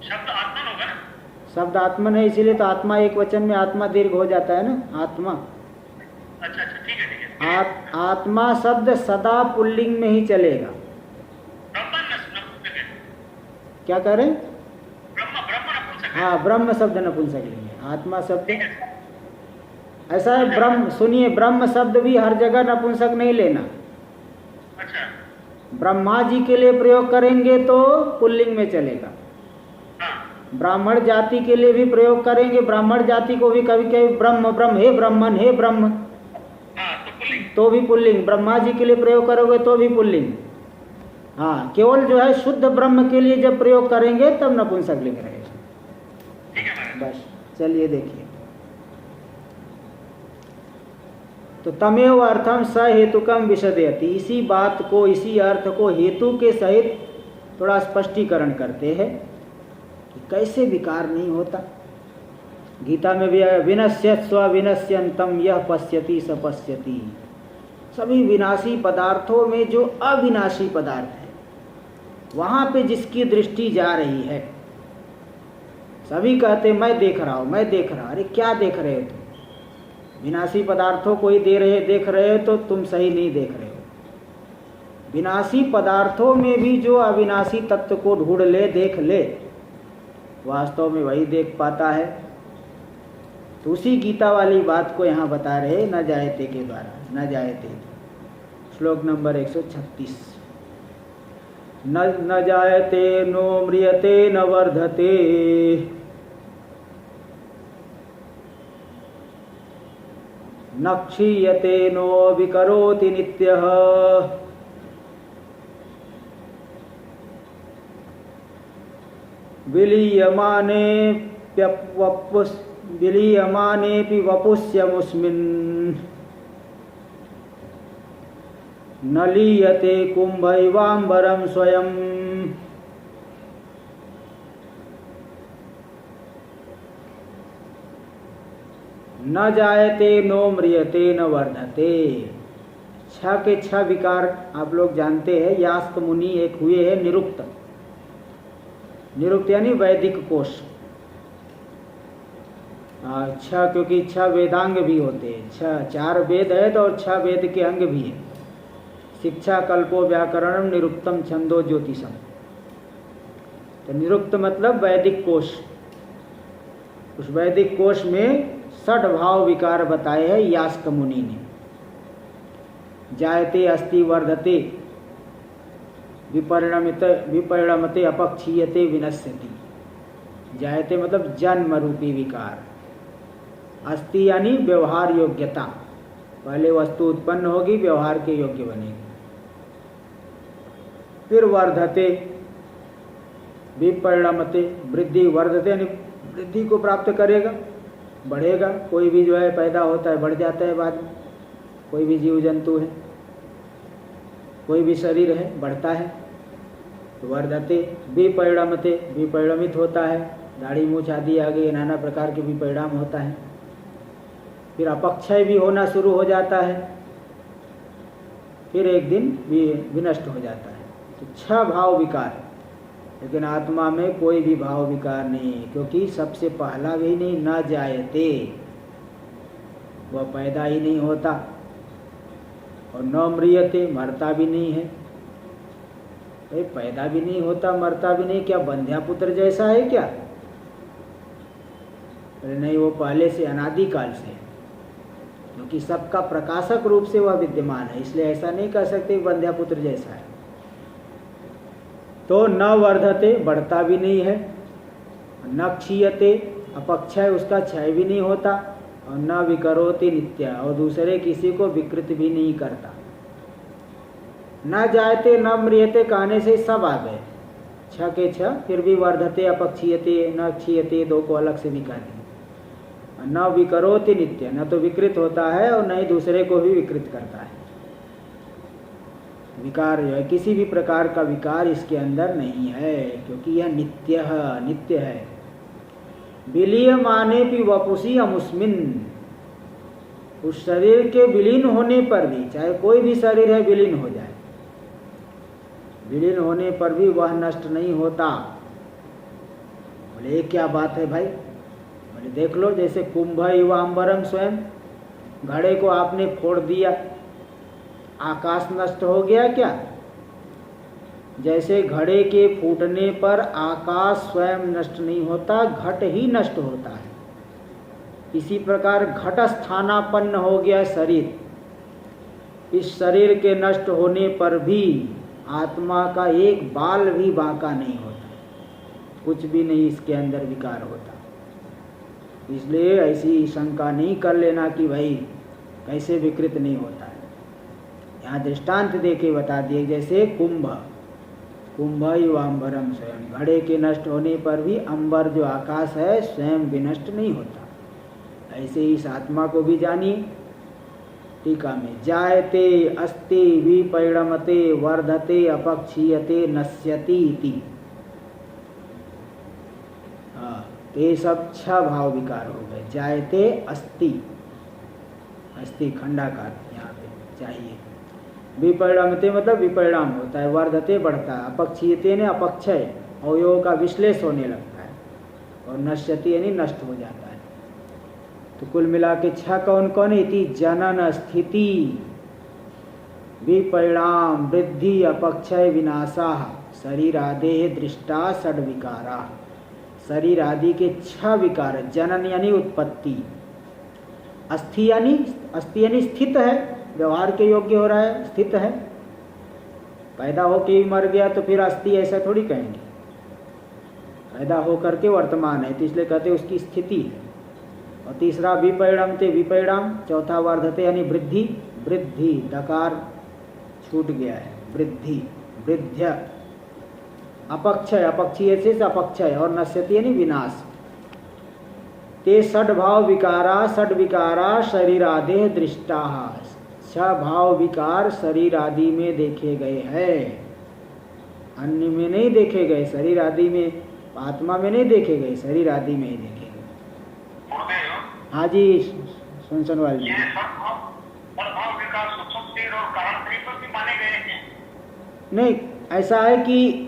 शब्द आत्मन होगा ना? शब्द आत्मन है, इसीलिए तो आत्मा एक वचन में आत्मा दीर्घ हो जाता है ना, आत्मा। अच्छा, ठीक है। आत्मा शब्द सदा पुल्लिंग में ही चलेगा। क्या करें? हाँ, ब्रह्म शब्द नपुंसकलिंग है, आत्मा शब्द ऐसा है। ब्रह्म, सुनिए, ब्रह्म शब्द भी हर जगह नपुंसक नहीं लेना। अच्छा। ब्रह्मा जी के लिए प्रयोग करेंगे तो पुल्लिंग में चलेगा, ब्राह्मण जाति के लिए भी प्रयोग करेंगे, ब्राह्मण जाति को भी कभी कभी ब्रह्म ब्रह्म, हे ब्रह्मन, हे ब्रह्म, हाँ तो पुल्लिंग। तो भी पुल्लिंग। ब्रह्मा जी के लिए प्रयोग करोगे तो भी पुल्लिंग। हाँ, केवल जो है शुद्ध ब्रह्म के लिए जब प्रयोग करेंगे तब नपुंसकलिंग रहेगा। ठीक है महाराज। बस चलिए देखिए, तो तमेव अर्थम स हेतुकम विशदयति, इसी बात को, इसी अर्थ को हेतु के सहित थोड़ा स्पष्टीकरण करते हैं कि कैसे विकार नहीं होता। गीता में भी विनश्यत्स्व विनश्यंतम यह पश्यति स पश्यति। सभी विनाशी पदार्थों में जो अविनाशी पदार्थ है, वहाँ पे जिसकी दृष्टि जा रही है, सभी कहते मैं देख रहा हूँ, मैं देख रहा हूँ। अरे क्या देख रहे हो तुम? विनाशी पदार्थों को ही देख रहे हो तो तुम सही नहीं देख रहे हो। विनाशी पदार्थों में भी जो अविनाशी तत्व को ढूंढ ले, देख ले, वास्तव में वही देख पाता है। तो उसी गीता वाली बात को यहाँ बता रहे न जायते के द्वारा। न जायते, श्लोक नंबर 136। न जायते नो म्रियते न वर्धते, न क्षीयते नो विकरोति नित्यः, विलीयमानेऽपि वपुष्यमुस्मिन्, न लीयते कुम्भैवाम्बरं स्वयं। न जायते नो म्रियते न वर्धते। छह के छह विकार आप लोग जानते हैं। यास्क मुनि एक हुए हैं निरुक्त। निरुक्त यानी वैदिक कोश। छह, क्योंकि छह वेदांग भी होते हैं। छह, चार वेद है तो, और छह वेद के अंग भी है। शिक्षा, कल्पो, व्याकरणम, निरुक्तम, छंदो, ज्योतिषम। तो निरुक्त मतलब वैदिक कोश। उस वैदिक कोश में 6 भाव विकार बताए हैं यास्क मुनि ने। जायते, अस्ति, वर्धते, विपरिणमते, अपक्षीयते, विनश्यति। जायते मतलब जन्म रूपी विकार। अस्ति यानी व्यवहार योग्यता, पहले वस्तु उत्पन्न होगी, व्यवहार के योग्य बनेगी। फिर वर्धते, विपरिणमते, वृद्धि, वर्धते यानी वृद्धि को प्राप्त करेगा, बढ़ेगा। कोई भी जो है पैदा होता है, बढ़ जाता है बाद में। कोई भी जीव जंतु है, कोई भी शरीर है, बढ़ता है। तो वर्धते, विपरिणमते, विपरिणमित होता है, दाढ़ी मूछ आदि आ गई, नाना प्रकार के विपरिणाम होता है। फिर अपक्षय भी होना शुरू हो जाता है, फिर एक दिन विनष्ट हो जाता है। तो 6 भाव विकार। लेकिन आत्मा में कोई भी भाव विकार नहीं है, क्योंकि सबसे पहला भी नहीं, न जायते, वह पैदा ही नहीं होता। और न म्रियते, मरता भी नहीं है। पैदा भी नहीं होता, मरता भी नहीं, क्या बंध्या पुत्र जैसा है क्या? अरे नहीं, वो पहले से अनादिकाल से है, क्योंकि सबका प्रकाशक रूप से वह विद्यमान है। इसलिए ऐसा नहीं कह सकते बंध्या पुत्र जैसा है। तो न वर्धते, बढ़ता भी नहीं है। न क्षीयते, अपक्षय, उसका क्षय भी नहीं होता। और न विकरोति नित्य, और दूसरे किसी को विकृत भी नहीं करता। न जायते न म्रियते कहने से सब आ गए, 6 के 6। फिर भी वर्धते, अपक्षीयते, न क्षीयते, 2 को अलग से भी कह दिए। न विकरोति नित्य, न तो विकृत होता है और न ही दूसरे को भी विकृत करता है। विकार जो है, किसी भी प्रकार का विकार इसके अंदर नहीं है, क्योंकि यह नित्य है। विलीयमाने भी वपुषी अमुस्मिन, उस शरीर के विलीन होने पर भी, चाहे कोई भी शरीर है विलीन हो जाए, विलीन होने पर भी वह नष्ट नहीं होता। बोले ये क्या बात है भाई? बोले देख लो, जैसे कुंभ इवाम्बरम स्वयं, घड़े को आपने फोड़ दिया, आकाश नष्ट हो गया क्या? जैसे घड़े के फूटने पर आकाश स्वयं नष्ट नहीं होता, घट ही नष्ट होता है। इसी प्रकार घट स्थानापन्न हो गया शरीर। इस शरीर के नष्ट होने पर भी आत्मा का एक बाल भी बांका नहीं होता। कुछ भी नहीं इसके अंदर विकार होता। इसलिए ऐसी शंका नहीं कर लेना कि भाई कैसे विकृत नहीं होता है। यहाँ दृष्टांत देके बता दिए, जैसे कुंभ युवाम्बरम स्वयं, घड़े के नष्ट होने पर भी अंबर जो आकाश है स्वयं विनष्ट नहीं होता। ऐसे इस आत्मा को भी जानिए। टीका में जायते अस्ति विपरिणमते वर्धते अपक्षीयते नश्यति इति। तो ये सब 6 भाव विकार हो गए। जायते अस्ति, अस्ति खंडाकार यहाँ पे चाहिए। विपरिणमते मतलब विपरिणाम होता है, वर्धते बढ़ता है, अपक्षीयते ने अपक्षय अवयवों का विश्लेष होने लगता है, और नश्यति यानी नष्ट हो जाता है। तो कुल मिला के 6 कौन कौन है? जनन स्थिति विपरिणाम वृद्धि अपक्षय विनाशा शरीर आदे दृष्टा षड विकारा। शरीर आदि के 6 विकार। जनन यानी उत्पत्ति, अस्थि यानी स्थित है, व्यवहार के योग्य हो रहा है, स्थित है। पैदा होके ही मर गया तो फिर अस्थि ऐसा थोड़ी कहेंगे। पैदा होकर के वर्तमान है तो इसलिए कहते हैं उसकी स्थिति है। और तीसरा विपरिणामते विपरिणाम, चौथा वर्धते यानी वृद्धि, वृद्धि दकार छूट गया है, वृद्धि वृद्ध्य, अपक्षय अपक्षीय से अपक्षय, और नश्यति यानी विनाश। ते षड भाव विकारा, षड विकारा शरीरादे दृष्टा। 6 भाव विकार शरीर आदि में देखे गए हैं, अन्य में नहीं देखे गए। शरीर आदि में, आत्मा में नहीं देखे गए, शरीर आदि में ही देखे गए। हाँ जी सुनवाल जी। नहीं, ऐसा है कि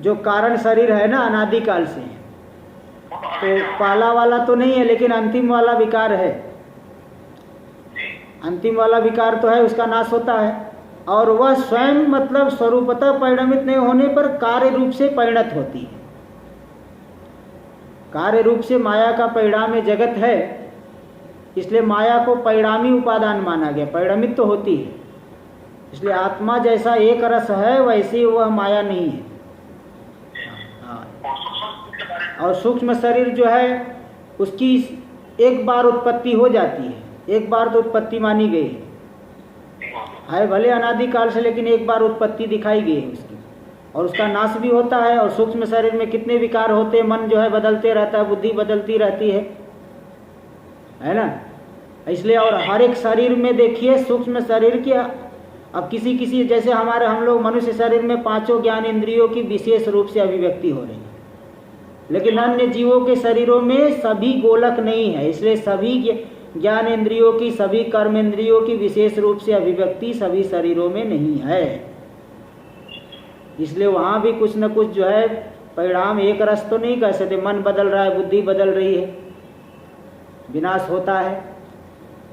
जो कारण शरीर है ना अनादिकाल से, तो पहला वाला तो नहीं है लेकिन अंतिम वाला विकार है। अंतिम वाला विकार तो है, उसका नाश होता है, और वह स्वयं मतलब स्वरूपतः परिणमित नहीं होने पर कार्य रूप से परिणत होती है। कार्य रूप से माया का परिणाम में जगत है, इसलिए माया को परिणामी उपादान माना गया। परिणमित तो होती है, इसलिए आत्मा जैसा एक रस है वैसे वह माया नहीं है। और सूक्ष्म शरीर जो है उसकी एक बार उत्पत्ति हो जाती है, एक बार तो उत्पत्ति मानी गई है भले अनादिकाल से, लेकिन एक बार उत्पत्ति दिखाई गई है उसकी, और उसका नाश भी होता है। और सूक्ष्म शरीर में कितने विकार होते हैं, मन जो है बदलते रहता है, बुद्धि बदलती रहती है ना। इसलिए और हर एक शरीर में देखिए सूक्ष्म शरीर की, अब किसी जैसे हम लोग मनुष्य शरीर में 5 ज्ञान इंद्रियों की विशेष रूप से अभिव्यक्ति हो रही है, लेकिन अन्य जीवों के शरीरों में सभी गोलक नहीं है। इसलिए सभी ज्ञान इंद्रियों की, सभी कर्म इंद्रियों की विशेष रूप से अभिव्यक्ति सभी शरीरों में नहीं है। इसलिए वहाँ भी कुछ न कुछ जो है परिणाम, एक रस तो नहीं कह सकते। मन बदल रहा है, बुद्धि बदल रही है, विनाश होता है।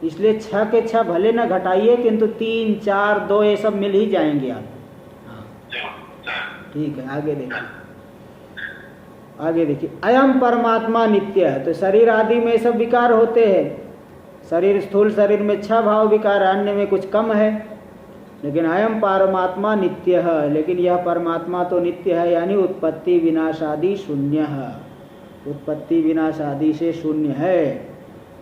इसलिए 6 के 6 भले न घटाइए, किंतु 3, 4, 2 ये सब मिल ही जाएंगे आप। ठीक है, आगे देखिए। अयम परमात्मा नित्य है। तो शरीर आदि में सब विकार होते हैं। शरीर, स्थूल शरीर में 6 भाव विकार, अन्य में कुछ कम है, लेकिन अयम परमात्मा नित्य है। लेकिन यह परमात्मा तो नित्य है, यानी उत्पत्ति विनाश आदि शून्य है, उत्पत्ति विनाश आदि से शून्य है।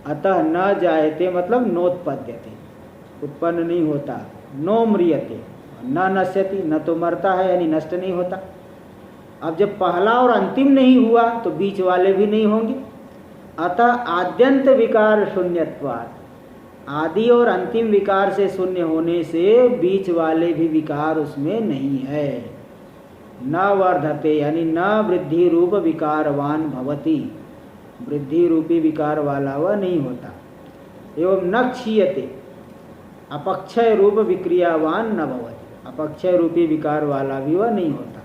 अतः न जायते मतलब नोत्पद्यते, उत्पन्न नहीं होता, नो म्रियते न नश्यति, न तो मरता है यानी नष्ट नहीं होता। अब जब पहला और अंतिम नहीं हुआ तो बीच वाले भी नहीं होंगे। अतः आद्यंत विकार शून्यत्वात्, आदि और अंतिम विकार से शून्य होने से बीच वाले भी विकार उसमें नहीं है। न वर्धते यानी न वृद्धि रूप विकारवान भवति, वृद्धि रूपी विकार वाला वह नहीं होता। एवं न क्षीयते, अपक्षय रूप विक्रियावान न भवति, अपक्षय रूपी विकार वाला भी वह नहीं होता।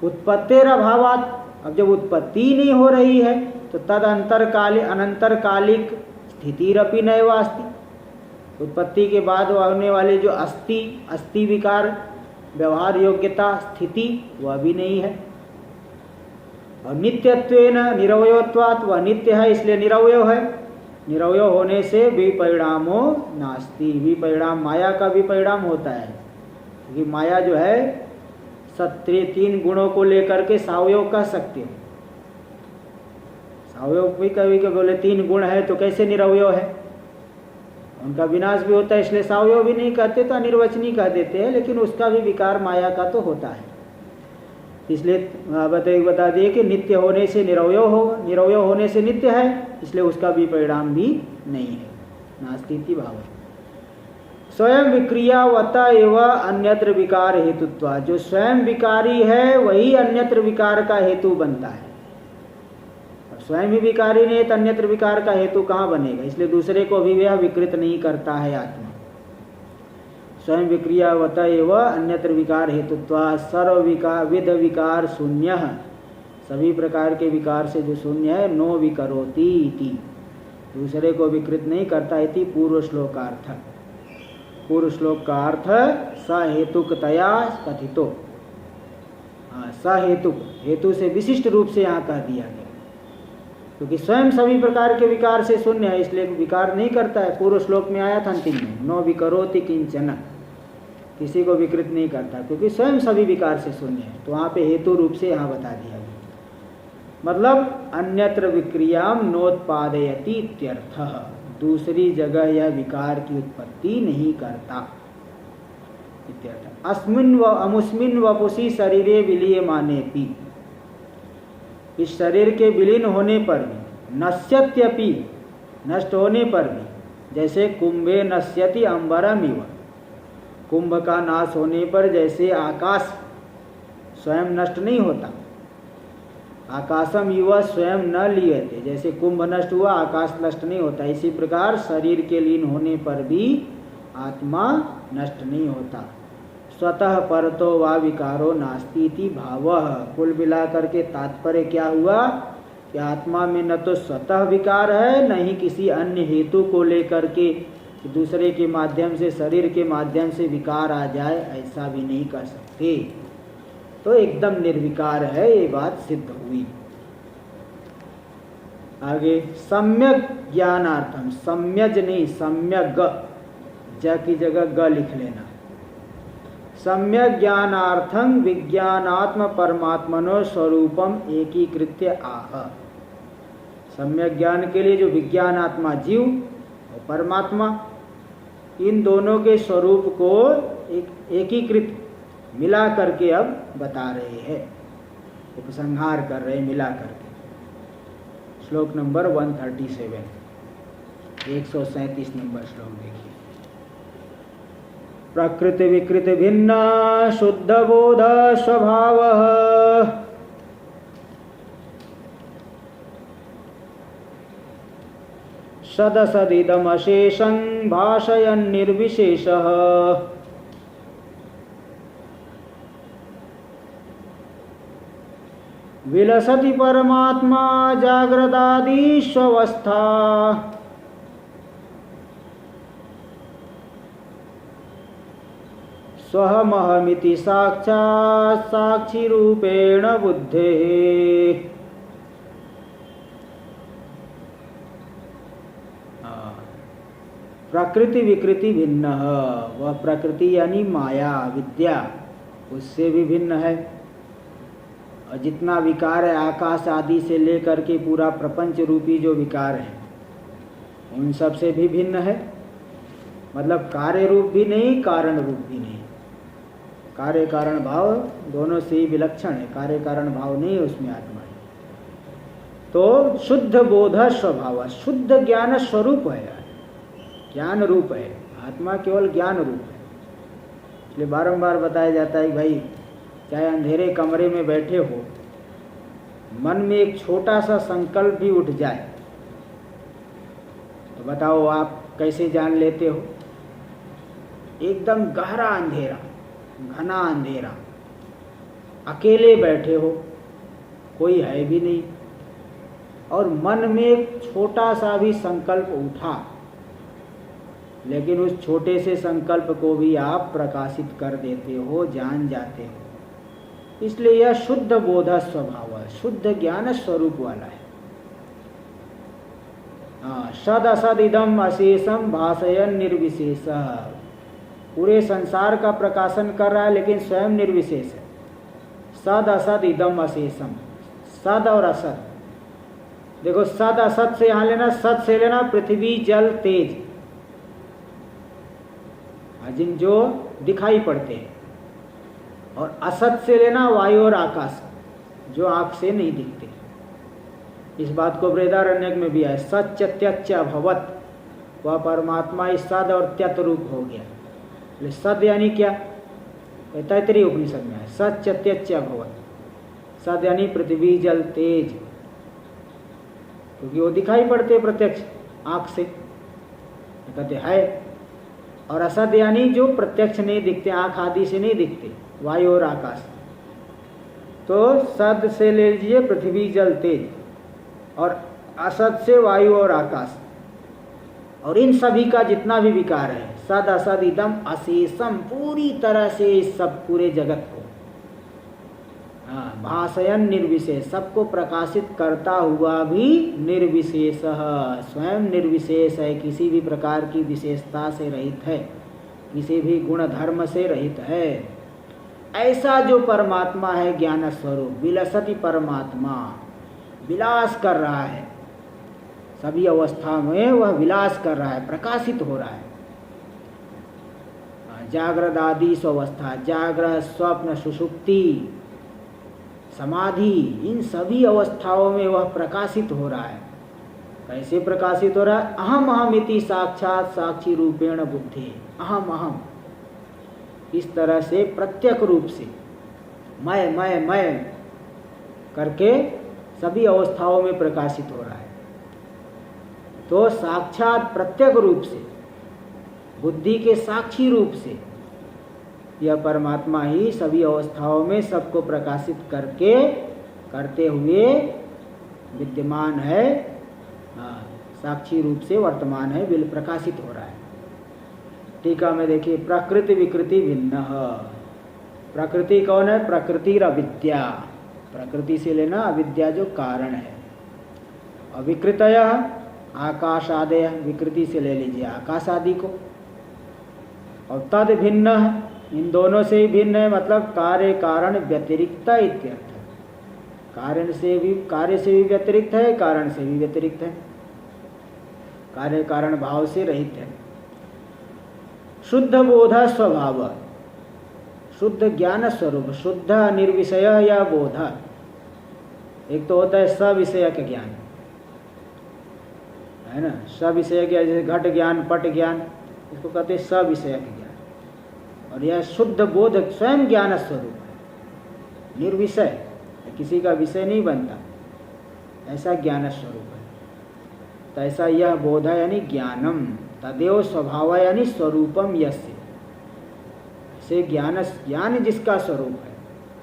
उत्पत्तेर अभावात्, अब जब उत्पत्ति नहीं हो रही है तो तद अनंतरकालिक स्थितिरपि नैव अस्ति, उत्पत्ति के बाद होने वाले जो अस्ति विकार, व्यवहार योग्यता, स्थिति, वह भी नहीं है। और नित्यत्वेन निरवयत्वात्, वह नित्य है इसलिए निरवय है। निरवय होने से विपरिणामो नास्ति, विपरिणाम माया का विपरिणाम होता है, क्योंकि माया जो है तीन गुणों को लेकर के सावयव कह सकते हो। सावयव भी कभी कभी बोले तीन गुण है तो कैसे निरवयव है, उनका विनाश भी होता है, इसलिए सावयव भी नहीं कहते तो अनिर्वचनीय कह देते हैं, लेकिन उसका भी विकार माया का तो होता है। इसलिए बता दिए कि नित्य होने से निरवयव होगा, निरवयव होने से नित्य है, इसलिए उसका भी परिणाम भी नहीं है, नास्तीति भाव। स्वयं विक्रियावता एवं अन्यत्र विकार हेतुत्वा, जो स्वयं विकारी है वही अन्यत्र विकार का हेतु बनता है। स्वयं ही विकारी नहीं तो अन्यत्र विकार का हेतु कहाँ बनेगा, इसलिए दूसरे को भी वह विकृत नहीं करता है आत्मा। स्वयं विक्रियावत एवं अन्यत्र विकार हेतुत्वा सर्व विध विकार शून्य, सभी प्रकार के विकार से जो शून्य है, नो विकरोति इति, दूसरे को विकृत नहीं करता इति पूर्व श्लोकार्थ। पूर्व श्लोक का अर्थ सहेतुकतया कथितो, सहेतुक, हेतु से विशिष्ट रूप से यहाँ कह दिया गया, क्योंकि स्वयं सभी प्रकार के विकार से शून्य है, इसलिए विकार नहीं करता है। पूर्व श्लोक में आया था अंतिम में, नो विकरोति किंचन, किसी को विकृत नहीं करता, क्योंकि स्वयं सभी विकार से शून्य है। तो वहाँ पे हेतु रूप से यहाँ बता दिया गया, मतलब अन्यत्र विक्रियाम नोत्पादयति इत्यर्थः, दूसरी जगह यह विकार की उत्पत्ति नहीं करता इत्यर्थ। अस्मिन् व अमुस्मिन् वपुषि शरीरे विलीयमानेपि, इस शरीर के विलीन होने पर भी, नश्यत्यपि, नष्ट होने पर भी, जैसे कुंभे नश्यति अंबरमिव, कुंभ का नाश होने पर जैसे आकाश स्वयं नष्ट नहीं होता, आकाशम युवा स्वयं न लियते, जैसे कुंभ नष्ट हुआ आकाश नष्ट नहीं होता, इसी प्रकार शरीर के लीन होने पर भी आत्मा नष्ट नहीं होता। स्वतः परतो वा विकारो नास्ति इति भावः, कुल मिलाकर के तात्पर्य क्या हुआ कि आत्मा में न तो स्वतः विकार है, न ही किसी अन्य हेतु को लेकर के दूसरे के माध्यम से, शरीर के माध्यम से विकार आ जाए, ऐसा भी नहीं कर सकते। तो एकदम निर्विकार है, ये बात सिद्ध हुई। आगे सम्यक ज्ञानार्थम, सम्यज नहीं सम्यक, ज की जगह ग लिख लेना। सम्यक ज्ञानार्थं विज्ञानात्म परमात्मनो स्वरूपम एकीकृत्य आह, सम्यक ज्ञान के लिए जो विज्ञानात्मा जीव और परमात्मा, इन दोनों के स्वरूप को एकीकृत मिला करके अब बता रहे हैं, उपसंहार कर रहे हैं मिला करके। श्लोक नंबर 137, 137 नंबर श्लोक देखिए। प्रकृति विकृति भिन्न शुद्ध बोध स्वभाव, सदसदिदमशेषं भाषयन् निर्विशेषः, विलसति परमात्मा जाग्रदादिष्वस्था, स्वहमहमिति साक्षात् साक्षी रूपेण बुद्धेः। प्रकृति विकृति भिन्न, वह प्रकृति यानी माया विद्या उससे भी भिन्न है, और जितना विकार है आकाश आदि से लेकर के पूरा प्रपंच रूपी जो विकार है उन सब से भी भिन्न है। मतलब कार्य रूप भी नहीं, कारण रूप भी नहीं, कार्य कारण भाव दोनों से ही विलक्षण है, कार्य कारण भाव नहीं है उसमें आत्मा है। तो शुद्ध बोध स्वभाव, शुद्ध ज्ञान स्वरूप है, ज्ञान रूप है, आत्मा केवल ज्ञान रूप है। इसलिए बारंबार बताया जाता है कि भाई चाहे अंधेरे कमरे में बैठे हो, मन में एक छोटा सा संकल्प भी उठ जाए तो बताओ आप कैसे जान लेते हो? एकदम गहरा अंधेरा, घना अंधेरा, अकेले बैठे हो, कोई है भी नहीं, और मन में एक छोटा सा भी संकल्प उठा, लेकिन उस छोटे से संकल्प को भी आप प्रकाशित कर देते हो, जान जाते हो। इसलिए यह शुद्ध बोध स्वभाव है, शुद्ध ज्ञान स्वरूप वाला है। सद असद इदम अशेषम भाषयन निर्विशेष, पूरे संसार का प्रकाशन कर रहा है लेकिन स्वयं निर्विशेष है। सद असद इदम अशेषम, सद और असद। देखो सद असद से यहां लेना, सद से लेना पृथ्वी जल तेज, जिन जो दिखाई पड़ते हैं, और असत से लेना वायु और आकाश, जो आंख से नहीं दिखते। इस बात को बृहदारण्यक में भी है, सच त्यच अभवत, वह परमात्मा इस सद और त्यत रूप हो गया। सद यानी क्या? तैतरीय उपनिषद में है, सच त्यच अभवत। सद यानी पृथ्वी जल तेज, क्योंकि वो दिखाई पड़ते प्रत्यक्ष आंख से, कहते है। और असद यानी जो प्रत्यक्ष नहीं दिखते, आंख आदि से नहीं दिखते, वायु और आकाश। तो सद से ले लीजिए पृथ्वी जल तेज, और असद से वायु और आकाश, और इन सभी का जितना भी विकार है, सद असद इदम अशेषम, पूरी तरह से इस सब पूरे जगत को, भाषयन निर्विशेष, सबको प्रकाशित करता हुआ भी निर्विशेष, स्वयं निर्विशेष है, किसी भी प्रकार की विशेषता से रहित है, किसी भी गुण धर्म से रहित है। ऐसा जो परमात्मा है ज्ञान स्वरूप, विलसति परमात्मा, विलास कर रहा है, सभी अवस्था में वह विलास कर रहा है, प्रकाशित हो रहा है। जागृत आदि अवस्था, जागृत स्वप्न सुषुप्ति समाधि, इन सभी अवस्थाओं में वह प्रकाशित हो रहा है। कैसे प्रकाशित हो रहा है? अहम अहमिति साक्षात साक्षी रूपेण बुद्धि, अहम अहम, इस तरह से प्रत्यक्ष रूप से मैं करके सभी अवस्थाओं में प्रकाशित हो रहा है। तो साक्षात प्रत्यक्ष रूप से, बुद्धि के साक्षी रूप से यह परमात्मा ही सभी अवस्थाओं में सबको प्रकाशित करते हुए विद्यमान है, साक्षी रूप से वर्तमान है, प्रकाशित हो रहा है। टीका में देखिए, प्रकृति विकृति भिन्न। प्रकृति कौन है? प्रकृति अविद्या, प्रकृति से लेना अविद्या जो कारण है। अविकृतय आकाश आदय, विकृति से ले लीजिए आकाश आदि को। और तद भिन्न, इन दोनों से ही भिन्न है, मतलब कार्य कारण व्यतिरिक्त इत्यर्थ। कार्य से भी व्यतिरिक्त है, कारण से भी व्यतिरिक्त है, कार्य कारण भाव से रहित है। शुद्ध बोध स्वभाव, शुद्ध ज्ञान स्वरूप, शुद्ध निर्विषय या बोध। एक तो होता है सविषय का ज्ञान, है ना, सविषय ज्ञान, जैसे घट ज्ञान, पट ज्ञान, इसको कहते हैं सविषय का ज्ञान। और यह शुद्ध बोध स्वयं ज्ञान स्वरूप है, निर्विषय, किसी का विषय नहीं बनता, ऐसा ज्ञान स्वरूप है। तो ऐसा यह बोध है यानी ज्ञानम, तदेव स्वभाव यानी स्वरूपम यस्य, से ज्ञान जिसका स्वरूप है,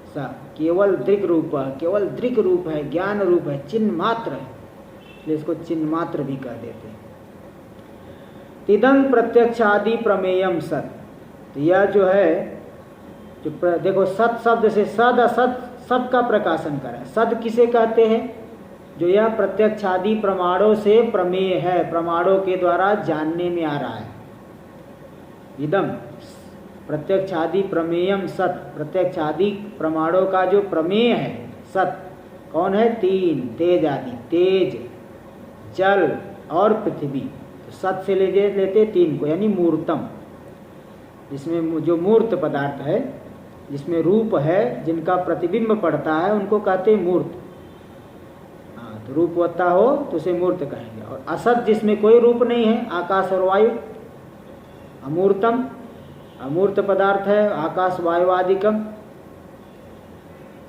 सा केवल दृक् रूप है, केवल दृक् रूप है, ज्ञान रूप है, चिन्ह मात्र है, इसलिए इसको चिन्ह मात्र भी कह देते हैं। तिदं प्रत्यक्षादि प्रमेयम सत, तो यह जो है, जो देखो सत शब्द से सद असत सब का प्रकाशन कर है। सद किसे कहते हैं? जो यह प्रत्यक्षादि प्रमाणों से प्रमेय है, प्रमाणों के द्वारा जानने में आ रहा है। इदम प्रत्यक्षादि प्रमेयम सत, प्रत्यक्षादि प्रमाणों का जो प्रमेय है सत कौन है? तीन, तेज आदि, तेज, जल और पृथ्वी। तो सत से लेते तीन को, यानी मूर्तम, जिसमें जो मूर्त पदार्थ है, जिसमें रूप है, जिनका प्रतिबिंब पड़ता है, उनको कहते हैं मूर्त। तो रूपवत्ता हो तो उसे मूर्त कहेंगे। और असत जिसमें कोई रूप नहीं है, आकाश और वायु, अमूर्तम, अमूर्त पदार्थ है, आकाश वायु आदिकम।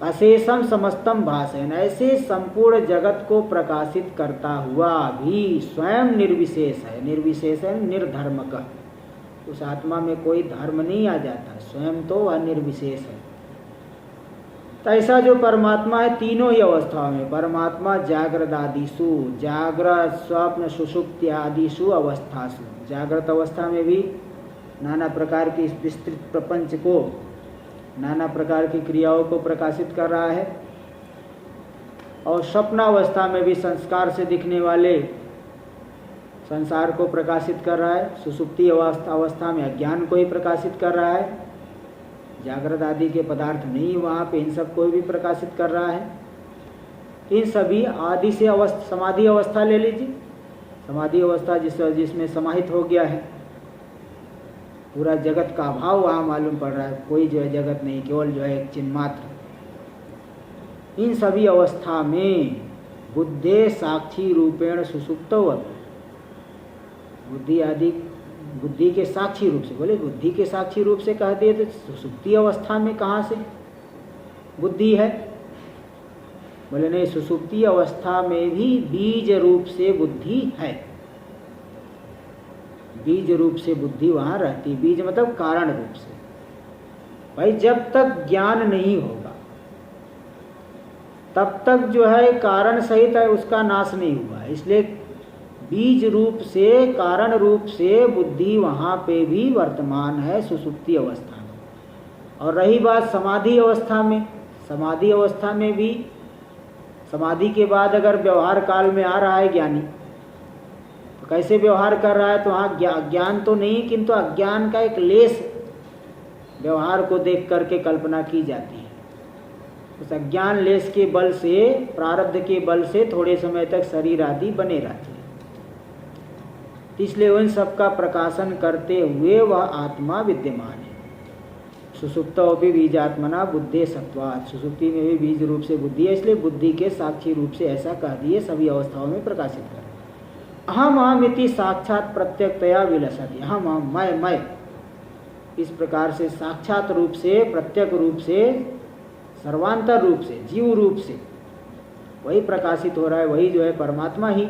अशेषम समस्तम भाषण, ऐसे संपूर्ण जगत को प्रकाशित करता हुआ भी स्वयं निर्विशेष है। निर्विशेष है निर्धर्मक, उस आत्मा में कोई धर्म नहीं आ जाता, स्वयं तो वह निर्विशेष है। तो ऐसा जो परमात्मा है तीनों ही अवस्थाओं में, परमात्मा जागृत आदिषु, जागृत स्वप्न सुषुप्ति आदिषु अवस्थासु, जागृत अवस्था में भी नाना प्रकार की विस्तृत प्रपंच को, नाना प्रकार की क्रियाओं को प्रकाशित कर रहा है, और स्वप्नावस्था में भी संस्कार से दिखने वाले संसार को प्रकाशित कर रहा है, सुषुप्ति अवस्था में अज्ञान को ही प्रकाशित कर रहा है, जागृत आदि के पदार्थ नहीं, वहाँ पे इन सब को भी प्रकाशित कर रहा है। इन सभी आदि से समाधि अवस्था ले लीजिए, समाधि अवस्था जिसमें समाहित हो गया है, पूरा जगत का अभाव वहाँ मालूम पड़ रहा है, कोई जो है जगत नहीं, केवल जो है एक चिन्ह मात्र। इन सभी अवस्था में बुद्धे साक्षी रूपेण सुसुप्तवत्, बुद्धि आदि बुद्धि के साक्षी रूप से, बोले बुद्धि के साक्षी रूप से कह दिए तो सुसुप्ति अवस्था में कहाँ से बुद्धि है? बोले नहीं, सुसुप्ति अवस्था में भी बीज रूप से बुद्धि है, बीज रूप से बुद्धि वहाँ रहती। बीज मतलब कारण रूप से। भाई जब तक ज्ञान नहीं होगा तब तक जो है कारण सहित है उसका नाश नहीं हुआ, इसलिए बीज रूप से कारण रूप से बुद्धि वहाँ पे भी वर्तमान है सुसुप्ति अवस्था में। और रही बात समाधि अवस्था में, समाधि अवस्था में भी समाधि के बाद अगर व्यवहार काल में आ रहा है ज्ञानी, तो कैसे व्यवहार कर रहा है? तो वहाँ ज्ञान तो नहीं, किंतु अज्ञान का एक लेस व्यवहार को देख करके कल्पना की जाती है। उस अज्ञान लेस के बल से, प्रारब्ध के बल से थोड़े समय तक शरीर आदि बने रहते हैं, इसलिए उन सब का प्रकाशन करते हुए वह आत्मा विद्यमान है। सुसुप्तो भी बीजात्मना बुद्धे सत्वात्, सुसुप्ति में भी बीज रूप से बुद्धि है, इसलिए बुद्धि के साक्षी रूप से ऐसा कह दिए सभी अवस्थाओं में प्रकाशित कर। अहम अहमिति साक्षात प्रत्यक्षतया विलसति, अहम अहम मैं, इस प्रकार से साक्षात रूप से, प्रत्यक्ष रूप से, सर्वांतर रूप से, जीव रूप से वही प्रकाशित हो रहा है, वही जो है परमात्मा ही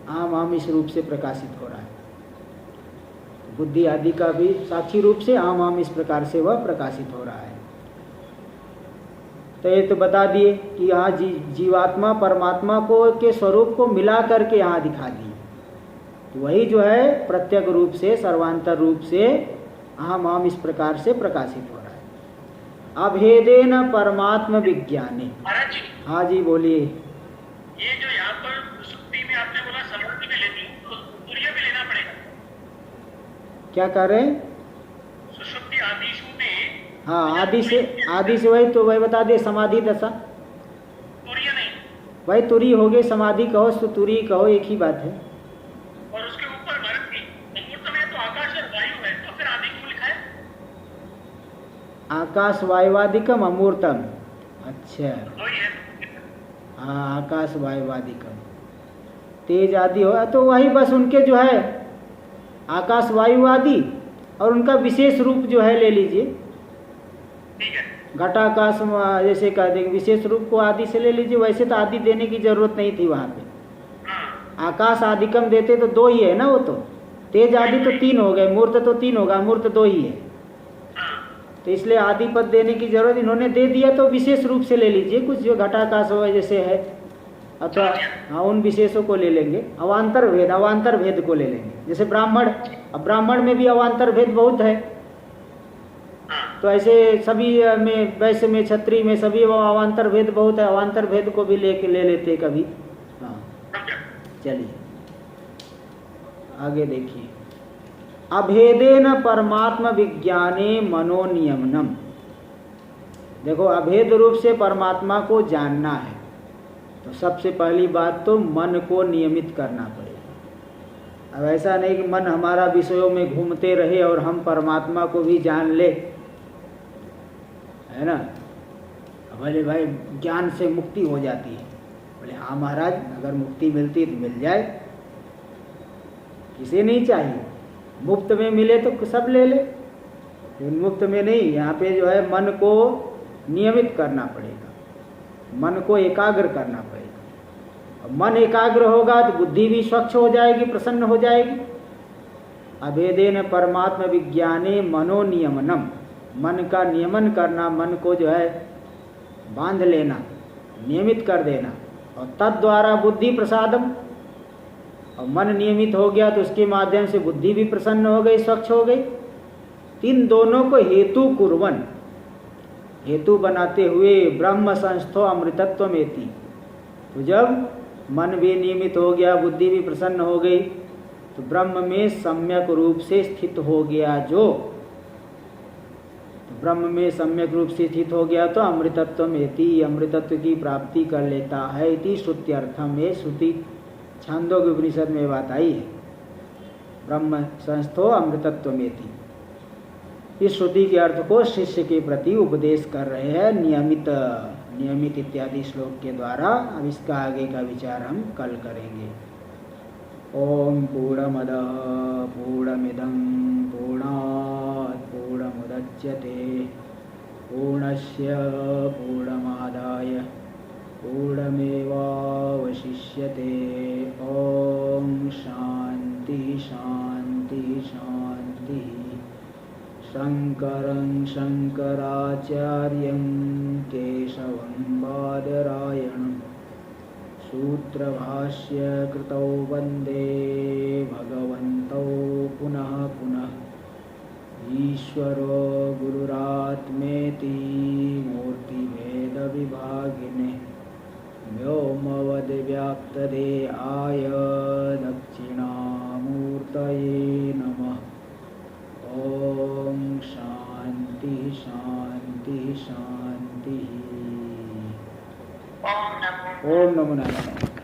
आम आम इस रूप से प्रकाशित हो रहा है। बुद्धि आदि का भी साक्षी रूप से आम आम इस प्रकार से वह प्रकाशित हो रहा है। तो ये तो बता दिए कि यहाँ जीवात्मा परमात्मा को के स्वरूप को मिला करके यहाँ दिखा दिए, तो वही जो है प्रत्यक्ष रूप से, सर्वांतर रूप से आम आम इस प्रकार से प्रकाशित हो रहा है। अभेदेन परमात्म विज्ञाने। हाँ जी बोलिए। ये जो यहाँ पर सुक्ति में आपने बोला समाधि में लेती, तो तुरीय भी लेना पड़ेगा। क्या कर रहे हैं? सुषुप्ति आदिशु में। हाँ, आदि से वही तो वही बता दे, समाधि दशा। तुरीय नहीं, वही तुरी हो गई, समाधि कहो तो तुरी कहो, एक ही बात है। और उसके ऊपर भरत की अमूर्त में तो आकाश और वायु है, तो फिर आदि क्यों लिखा है? आकाश वायुवादिकम अमूर्तम। अच्छा वही है। हाँ, आकाश वायुवादिकम, तेज आदि हो तो वही बस उनके जो है आकाश वायु आदि, और उनका विशेष रूप जो है ले लीजिए, ठीक है। घटाकाश जैसे कह देंगे, विशेष रूप को आदि से ले लीजिए। वैसे तो आदि देने की जरूरत नहीं थी वहाँ पे, आकाश आदिकम देते तो दो ही है ना, वो तो तेज आदि तो तीन हो गए, मूर्त तो तीन होगा, मूर्त दो ही है, तो इसलिए आदि पद देने की जरूरत इन्होंने दे दिया, तो विशेष रूप से ले लीजिए कुछ जो घटाकाश हो जैसे है, अथवा हाँ उन विशेषों को ले लेंगे। अवान्तर भेद को ले लेंगे, जैसे ब्राह्मण, अब ब्राह्मण में भी अवान्तर भेद बहुत है, तो ऐसे सभी में, वैश्य में, क्षत्रिय में, सभी अवान्तर भेद बहुत है, अवान्तर भेद को भी ले लेते कभी। हाँ चलिए आगे देखिए। अभेदेन परमात्म विज्ञाने मनोनियमनम, देखो अभेद रूप से परमात्मा को जानना है तो सबसे पहली बात तो मन को नियमित करना पड़ेगा। अब ऐसा नहीं कि मन हमारा विषयों में घूमते रहे और हम परमात्मा को भी जान ले, है ना। बोले भाई ज्ञान से मुक्ति हो जाती है, बोले हाँ महाराज, अगर मुक्ति मिलती तो मिल जाए, किसे नहीं चाहिए, मुफ्त में मिले तो सब ले ले, लेकिन मुफ्त में नहीं। यहाँ पे जो है मन को नियमित करना पड़ेगा, मन को एकाग्र करना पड़ेगा। और मन एकाग्र होगा तो बुद्धि भी स्वच्छ हो जाएगी, प्रसन्न हो जाएगी। अभेदेन परमात्म विज्ञाने मनोनियमनम, मन का नियमन करना, मन को जो है बांध लेना, नियमित कर देना। और तद द्वारा बुद्धि प्रसादम, और मन नियमित हो गया तो उसके माध्यम से बुद्धि भी प्रसन्न हो गई, स्वच्छ हो गई। इन दोनों को हेतु कुर्वन, हेतु बनाते हुए ब्रह्म संस्थो अमृतत्व मेति, तो जब मन भी नियमित हो गया, बुद्धि भी प्रसन्न हो गई, तो ब्रह्म में सम्यक रूप से स्थित हो गया जो, तो ब्रह्म में सम्यक रूप से स्थित हो गया तो अमृतत्व में अमृतत्व की प्राप्ति कर लेता है। इति श्रुत्यर्थम, ये श्रुति छांदोग्य उपनिषद में बात आई है। ब्रह्म संस्थो अमृतत्व में थी। इस श्रुति के अर्थ को शिष्य के प्रति उपदेश कर रहे हैं नियमित इत्यादि श्लोक के द्वारा। अब इसका आगे का विचार हम कल करेंगे। ओम पूर्णमद पूर्णमिदं पूर्णात् पूर्णमुदच्यते पूर्णस्य पूर्णमादाय पूर्णमेवावशिष्यते। ओम शांति शांति शांति। शंकरं शंकराचार्यं केशवं बादरायणं सूत्रभाष्य कृतौ वन्दे भगवन्तौ पुनः पुनः। ईश्वरो गुरुरात्मेति मूर्तिभेदविभागिने व्योमवद्व्याप्तदेहाय दक्षिणामूर्तये नमः। ओम शांति शांति शांति। ओम नमो नारायण।